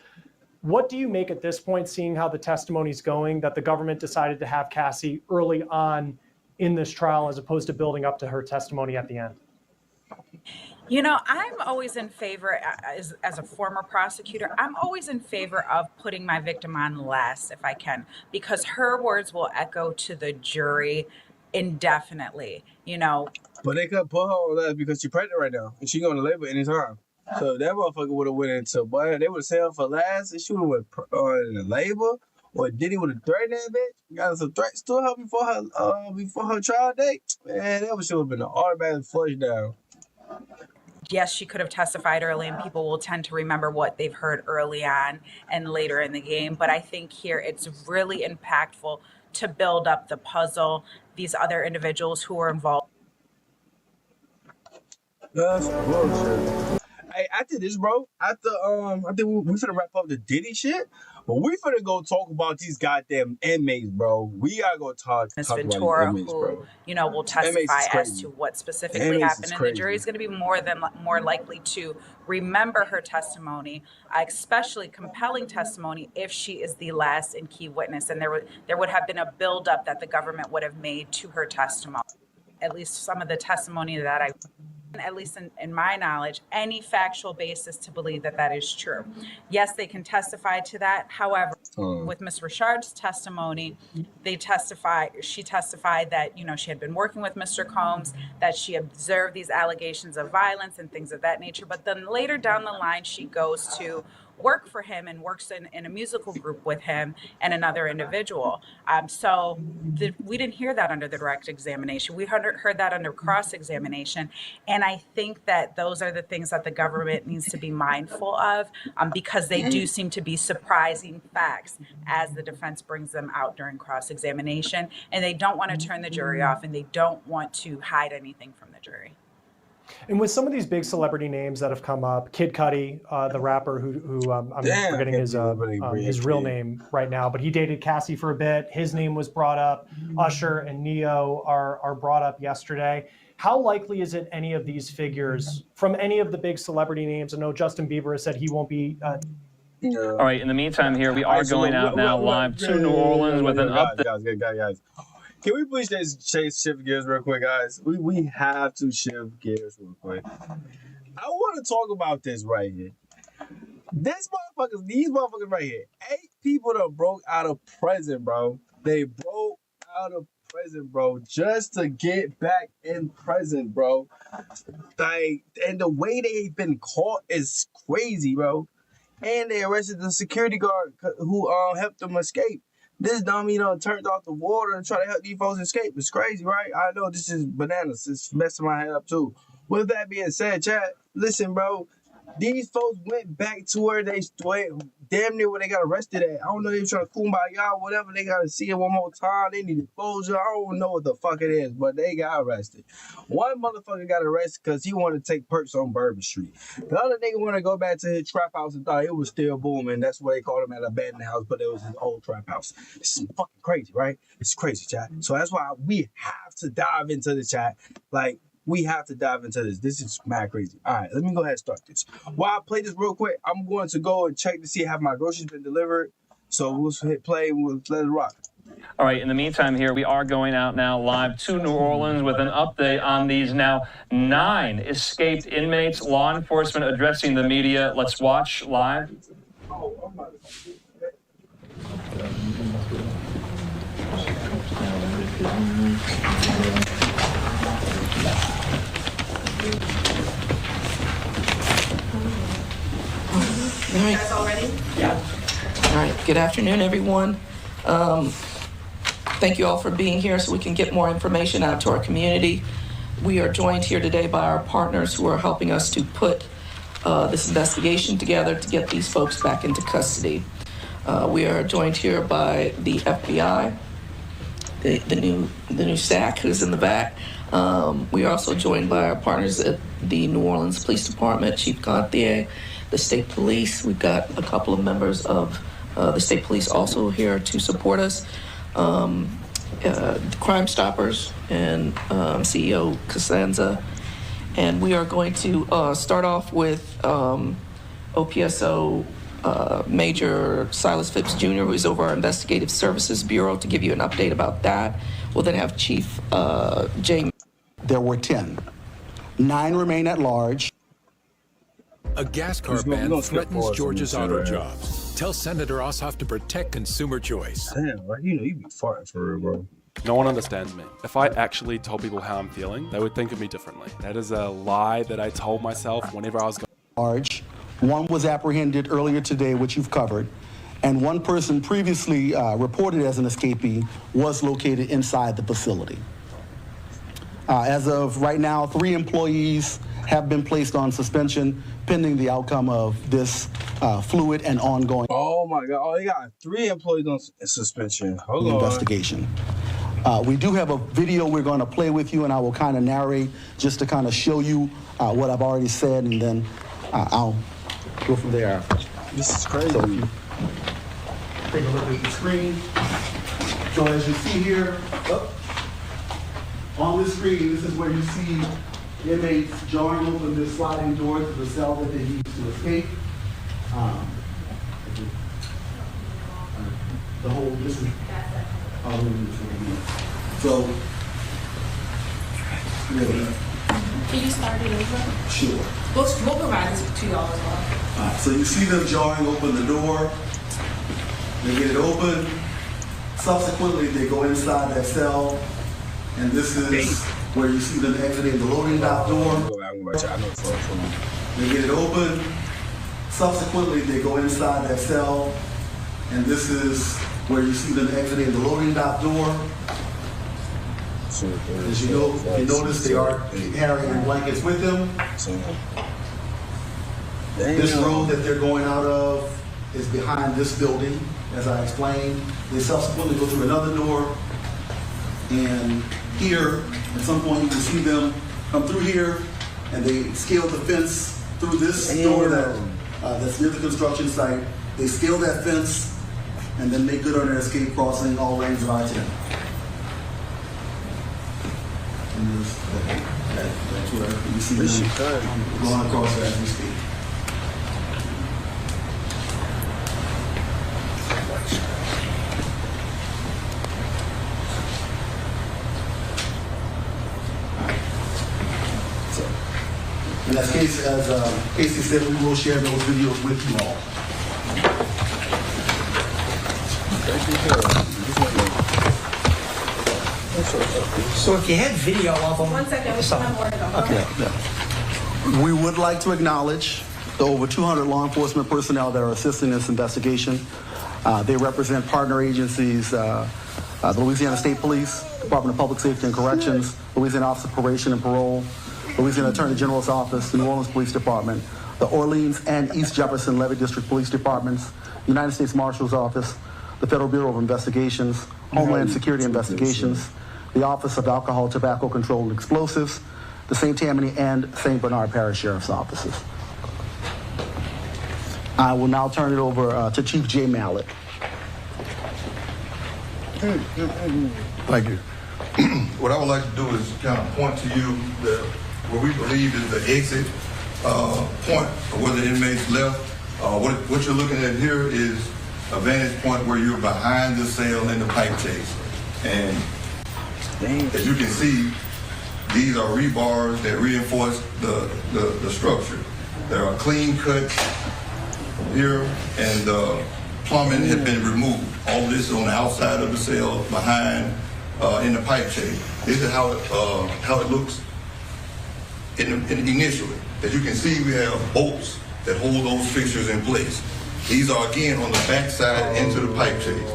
What do you make at this point, seeing how the testimony's going, that the government decided to have Cassie early on in this trial as opposed to building up to her testimony at the end? You know, I'm always in favor, as a former prosecutor, I'm always in favor of putting my victim on last if I can, because her words will echo to the jury indefinitely, you know. But they could put her on last because she's pregnant right now and she's going to labor anytime. So that motherfucker would have went into, boy, they would have said her for last, and she would have went in the labor, or Diddy would have threatened that bitch, got some threats to her before her trial date. Man, that should have been an automatic flush down. Yes, she could have testified early, and people will tend to remember what they've heard early on and later in the game. But I think here it's really impactful to build up the puzzle, these other individuals who were involved. That's bullshit. Hey, after this, bro, I think we finna wrap up the Diddy shit, but we finna go talk about these goddamn inmates, bro. We gotta go talk Ms. about Ventura, these inmates, who bro. will testify as to what specifically Inmates happened, is and the crazy. jury is going to be more likely to remember her testimony, especially compelling testimony, if she is the last and key witness. And there would have been a buildup that the government would have made to her testimony. At least some of the testimony that I. At least in my knowledge, any factual basis to believe that is true. Yes, they can testify to that. However, with Ms. Richard's testimony, she testified that, she had been working with Mr. Combs, that she observed these allegations of violence and things of that nature. But then later down the line, she goes to work for him and works in a musical group with him and another individual. We didn't hear that under the direct examination. We heard that under cross-examination. And I think that those are the things that the government needs to be mindful of, because they do seem to be surprising facts as the defense brings them out during cross-examination. And they don't want to turn the jury off, and they don't want to hide anything from the jury. And with some of these big celebrity names that have come up, Kid Cudi, the rapper who I'm forgetting his real name right now, but he dated Cassie for a bit. His name was brought up. Usher and Neo are brought up yesterday. How likely is it any of these figures from any of the big celebrity names? I know Justin Bieber has said he won't be. All right. In the meantime, here we are going out now live to New Orleans with an update. Guys. Can we please shift gears real quick, guys? We have to shift gears real quick. I want to talk about this right here. These motherfuckers right here. 8 people that broke out of prison, bro. They broke out of prison, bro, just to get back in prison, bro. And the way they've been caught is crazy, bro. And they arrested the security guard who helped them escape. This dummy turned off the water and tried to help these folks escape. It's crazy, right? I know this is bananas. It's messing my head up too. With that being said, chat, listen, bro. These folks went back to where they damn near where they got arrested at. I don't know if they were trying to kumbaya or whatever. They got to see it one more time. They needed closure. I don't know what the fuck it is, but they got arrested. One motherfucker got arrested because he wanted to take perks on Bourbon Street. The other nigga wanted to go back to his trap house and thought it was still booming. That's why they called him at a abandoned house, but it was his old trap house. It's fucking crazy, right? It's crazy, chat. So that's why we have to dive into the chat. We have to dive into this. This is mad crazy. All right, let me go ahead and start this. While I play this real quick, I'm going to go and check to see have my groceries been delivered. So we'll hit play and we'll let it rock. All right, in the meantime here, we are going out now live to New Orleans with an update on these now 9 escaped inmates. Law enforcement addressing the media. Let's watch live. All right. You guys all ready? Yeah. All right. Good afternoon, everyone. Thank you all for being here so we can get more information out to our community. We are joined here today by our partners who are helping us to put this investigation together to get these folks back into custody. We are joined here by the FBI, the new SAC who's in the back. We are also joined by our partners at the New Orleans Police Department, Chief Gauthier, the State Police. We've got a couple of members of the State Police also here to support us. Crime Stoppers and CEO Cosenza. And we are going to start off with OPSO Major Silas Phipps Jr., who is over our Investigative Services Bureau, to give you an update about that. We'll then have Chief James. There were 10. 9 remain at large. A gas car ban threatens Georgia's auto jobs. Tell Senator Ossoff to protect consumer choice. Damn, right? You be farting for real, bro. No one understands me. If I actually told people how I'm feeling, they would think of me differently. That is a lie that I told myself whenever I was going. charge. One was apprehended earlier today, which you've covered, and one person previously reported as an escapee was located inside the facility. As of right now, 3 employees have been placed on suspension pending the outcome of this fluid and ongoing. Oh my God! Oh, they got 3 employees on suspension. Hold on. Investigation. We do have a video we're going to play with you, and I will kind of narrate just to kind of show you what I've already said, and then I'll go from there. This is crazy. So, take a look at the screen. So as you see here, on this screen, this is where you see inmates jarring open this sliding door to the cell that they used to escape. The whole, this is so, really. Can you start it over? Sure. We'll provide this for $2 off. So you see them jarring open the door. They get it open. Subsequently, they go inside that cell, and this is where you see them exiting the loading dock door. They get it open. Subsequently, they go inside that cell, and this is where you see them exiting the loading dock door. As you notice, they are carrying blankets with them. This road that they're going out of is behind this building, as I explained. They subsequently go through another door, and here, at some point, you can see them come through here, and they scale the fence through this door that's near the construction site. They scale that fence, and then make good on their escape, crossing all lanes of I-10. And that's where you see them going across as we speak. In that case, as Casey said, we will share those videos with you all. So if you had video of them... 1 second, Okay. We would like to acknowledge the over 200 law enforcement personnel that are assisting this investigation. They represent partner agencies, the Louisiana State Police, Department of Public Safety and Corrections, Louisiana Office of Probation and Parole, Louisiana Attorney General's Office, the New Orleans Police Department, the Orleans and East Jefferson Levy District Police Departments, United States Marshal's Office, the Federal Bureau of Investigations, Homeland Security Investigations, the Office of Alcohol, Tobacco Control, and Explosives, the St. Tammany and St. Bernard Parish Sheriff's Offices. I will now turn it over to Chief Jay Mallett. Thank you. What I would like to do is kind of point to you where we believe is the exit point of where the inmates left. What you're looking at here is a vantage point where you're behind the cell in the pipe chase. And as you can see, these are rebars that reinforce the structure. There are clean cuts here, and the plumbing has been removed. All of this is on the outside of the cell, behind in the pipe chase. This is how it looks initially. As you can see, we have bolts that hold those fixtures in place. These are, again, on the back side into the pipe chase.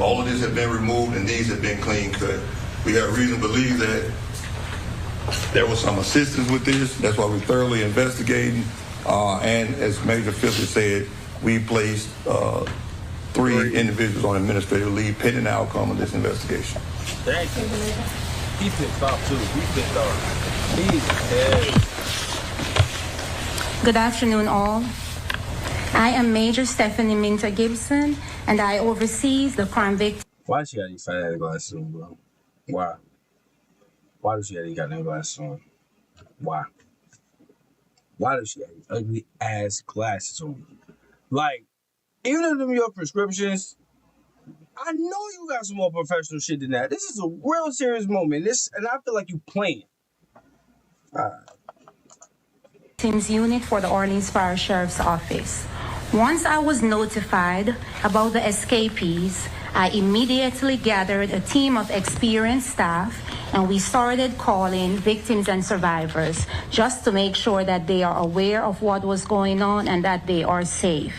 All of this has been removed, and these have been clean cut. We have reason to believe that there was some assistance with this. That's why we're thoroughly investigating. And as Major Fisher said, we placed 3 individuals on administrative leave pending the outcome of this investigation. Thank you. He picked off too. He picked off. Good afternoon, all. I am Major Stephanie Minter Gibson, and I oversee the crime victim. Why she got these fat ass glasses on, bro? Why? Why does she got these goddamn glasses on? Why? Why does she have these ugly ass glasses on? Like, even if them your prescriptions, I know you got some more professional shit than that. This is a real serious moment. And I feel like you playing. All right. Teams unit for the Orleans Parish Sheriff's Office. Once I was notified about the escapees, I immediately gathered a team of experienced staff and we started calling victims and survivors just to make sure that they are aware of what was going on and that they are safe.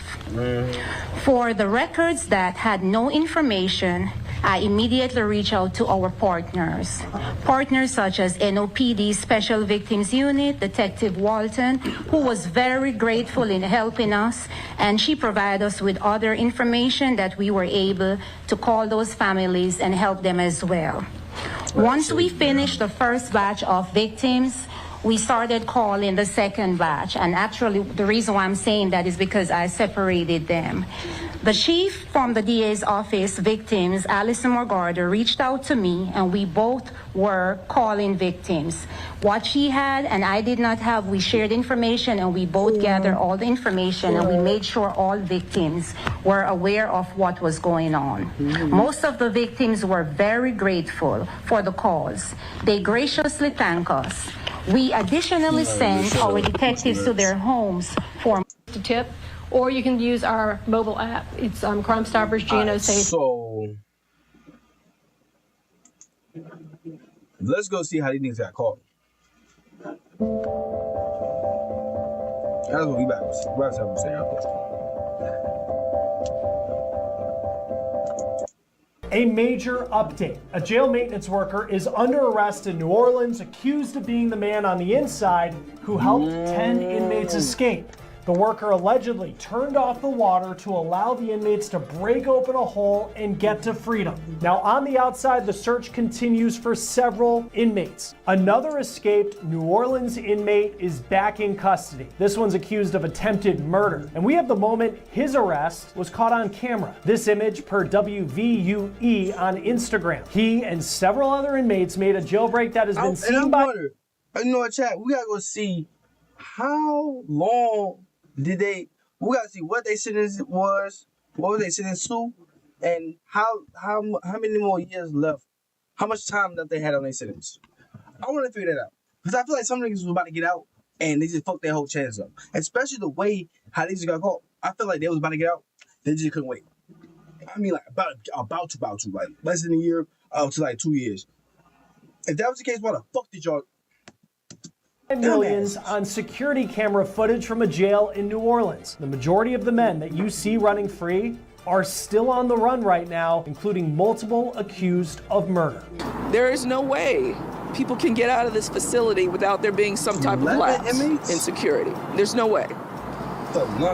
For the records that had no information, I immediately reached out to our partners such as NOPD Special Victims Unit, Detective Walton, who was very grateful in helping us, and she provided us with other information that we were able to call those families and help them as well. Once we finished the first batch of victims, we started calling the second batch, and actually the reason why I'm saying that is because I separated them. The chief from the DA's office, victims, Alison Morgarder, reached out to me, and we both were calling victims. What she had and I did not have, we shared information, and we both gathered all the information, and we made sure all victims were aware of what was going on. Most of the victims were very grateful for the calls. They graciously thanked us. We additionally sent our detectives to their homes for to tip, or you can use our mobile app. It's Crime Stoppers GNO Safe. So let's go see how these niggas got caught. That's what we backwards. That's what I'm saying. A major update. A jail maintenance worker is under arrest in New Orleans, accused of being the man on the inside who helped 10 inmates escape. The worker allegedly turned off the water to allow the inmates to break open a hole and get to freedom. Now, on the outside, the search continues for several inmates. Another escaped New Orleans inmate is back in custody. This one's accused of attempted murder. And we have the moment his arrest was caught on camera. This image per WVUE on Instagram. He and several other inmates made a jailbreak that has been seen by... You know what, chat? We gotta go see how long did they... We gotta see what they sentence was, what was they sentenced to, and how many more years left, how much time that they had on their sentence. I want to figure that out. Because I feel like some niggas was about to get out, and they just fucked their whole chance up. Especially the way how they just got caught. I feel like they was about to get out, they just couldn't wait. I mean, like, about to, like, less than a year to like 2 years. If that was the case, why the fuck did y'all... Millions on security camera footage from a jail in New Orleans. The majority of the men that you see running free are still on the run right now, including multiple accused of murder. There is no way people can get out of this facility without there being some type of lapse in security. There's no way.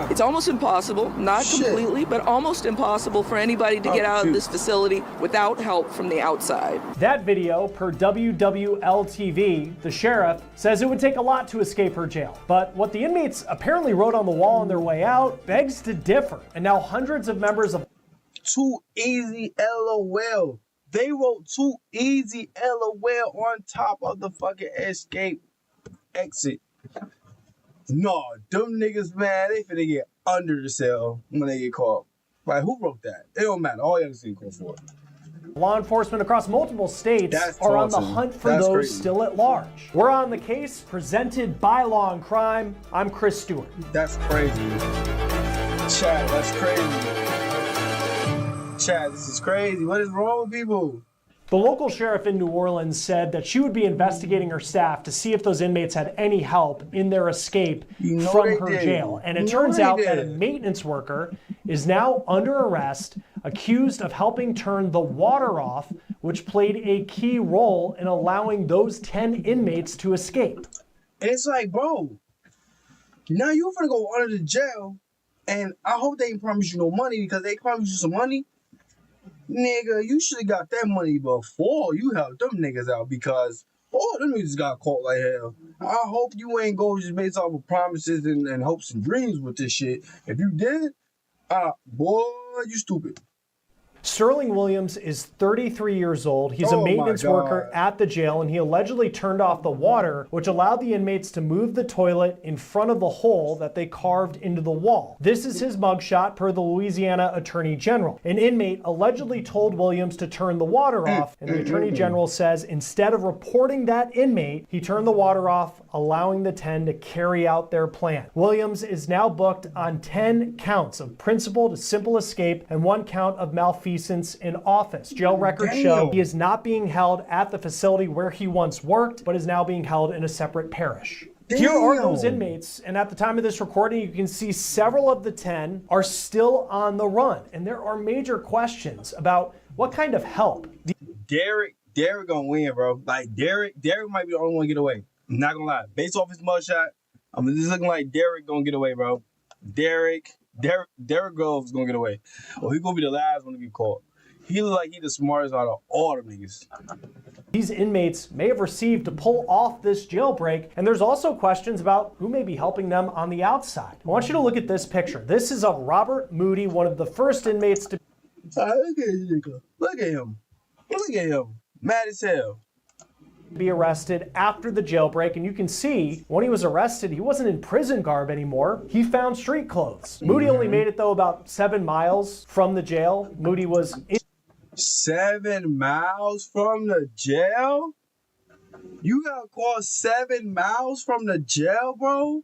It's almost impossible, not completely, but almost impossible for anybody to get out of this facility without help from the outside. That video, per WWL-TV, the sheriff, says it would take a lot to escape her jail. But what the inmates apparently wrote on the wall on their way out begs to differ. And now hundreds of members of... Too easy, LOL. They wrote too easy, LOL on top of the fucking escape exit. No, them niggas, man, they finna get under the cell when they get caught. Like, who wrote that? It don't matter. All y'all see call for it. Law enforcement across multiple states are on the hunt for those still at large. We're on the case presented by Law and Crime. I'm Chris Stewart. That's crazy. Chat, that's crazy. Chat, this is crazy. What is wrong with people? The local sheriff in New Orleans said that she would be investigating her staff to see if those inmates had any help in their escape from her jail. And it turns out that a maintenance worker is now under arrest, accused of helping turn the water off, which played a key role in allowing those 10 inmates to escape. And it's like, bro, now you're gonna go under the jail, and I hope they ain't promise you no money, because they promise you some money. Nigga, you should have got that money before you helped them niggas out, because all them niggas got caught like hell. I hope you ain't go just based off of promises and hopes and dreams with this shit. If you did, boy, you stupid. Sterling Williams is 33 years old. He's a maintenance worker at the jail, and he allegedly turned off the water, which allowed the inmates to move the toilet in front of the hole that they carved into the wall. This is his mugshot per the Louisiana Attorney General. An inmate allegedly told Williams to turn the water off, and the Attorney General says instead of reporting that inmate, he turned the water off, allowing the 10 to carry out their plan. Williams is now booked on 10 counts of principal to simple escape and 1 count of malfeasance malfeasance in office. Jail records show he is not being held at the facility where he once worked, but is now being held in a separate parish. Here are those inmates, and at the time of this recording, you can see several of the 10 are still on the run, and there are major questions about what kind of help. Derek gonna win, bro. Like Derek might be the only one to get away. I'm not gonna lie. Based off his mugshot, this looking like Derek gonna get away, bro. Derek Grove's gonna get away. Or he gonna be the last one to be caught. He look like he the smartest out of all the niggas. These inmates may have received to pull off this jailbreak, and there's also questions about who may be helping them on the outside. I want you to look at this picture. This is of Robert Moody, one of the first inmates to look at him. Look at him. Mad as hell. Be arrested after the jailbreak, and you can see when he was arrested, he wasn't in prison garb anymore. He found street clothes. Moody only made it, though, about 7 miles from the jail. Moody was in 7 miles from the jail? You got caught 7 miles from the jail, bro?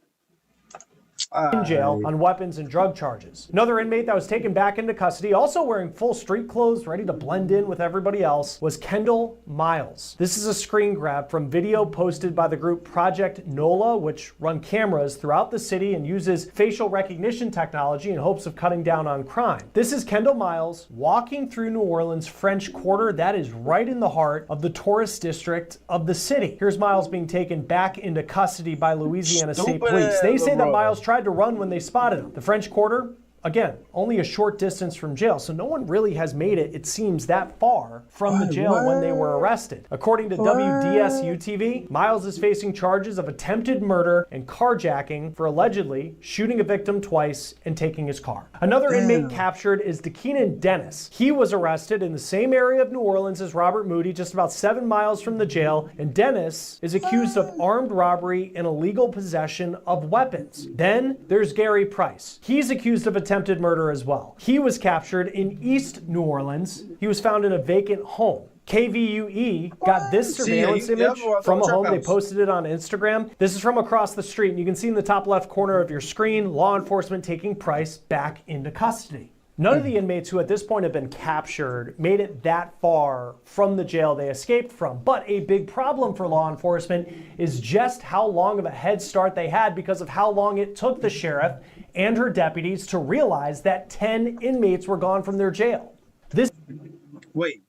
in jail on weapons and drug charges. Another inmate that was taken back into custody, also wearing full street clothes, ready to blend in with everybody else, was Kendall Miles. This is a screen grab from video posted by the group Project NOLA, which run cameras throughout the city and uses facial recognition technology in hopes of cutting down on crime. This is Kendall Miles walking through New Orleans' French Quarter. That is right in the heart of the tourist district of the city. Here's Miles being taken back into custody by Louisiana State Police. They say that Miles tried to run when they spotted him. The French Quarter, again, only a short distance from jail, so no one really has made it, it seems, that far from the jail when they were arrested. According to WDSU-TV, Miles is facing charges of attempted murder and carjacking for allegedly shooting a victim twice and taking his car. Another inmate captured is DeKeenan Dennis. He was arrested in the same area of New Orleans as Robert Moody, just about 7 miles from the jail, and Dennis is accused of armed robbery and illegal possession of weapons. Then there's Gary Price. He's accused of attempted murder as well. He was captured in East New Orleans. He was found in a vacant home. KVUE got this surveillance image from a home. They posted it on Instagram. This is from across the street, and you can see in the top left corner of your screen, law enforcement taking Price back into custody. None of the inmates who at this point have been captured made it that far from the jail they escaped from. But a big problem for law enforcement is just how long of a head start they had because of how long it took the sheriff and her deputies to realize that 10 inmates were gone from their jail.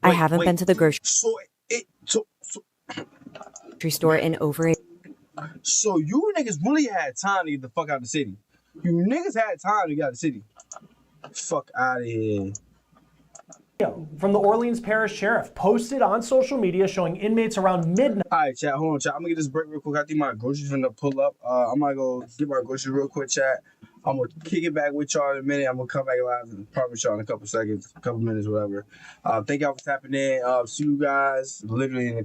I haven't been to the grocery store in over a... So you niggas really had time to get the fuck out of the city. You niggas had time to get out of the city. Fuck out of here. From the Orleans Parish Sheriff, posted on social media showing inmates around midnight. All right, chat, hold on, chat. I'm gonna get this break real quick. I think my groceries finna pull up. I'm gonna go get my groceries real quick, chat. I'm gonna kick it back with y'all in a minute. I'm gonna come back live and promise y'all in a couple seconds, a couple minutes, whatever. Thank y'all for tapping in. See you guys literally in a couple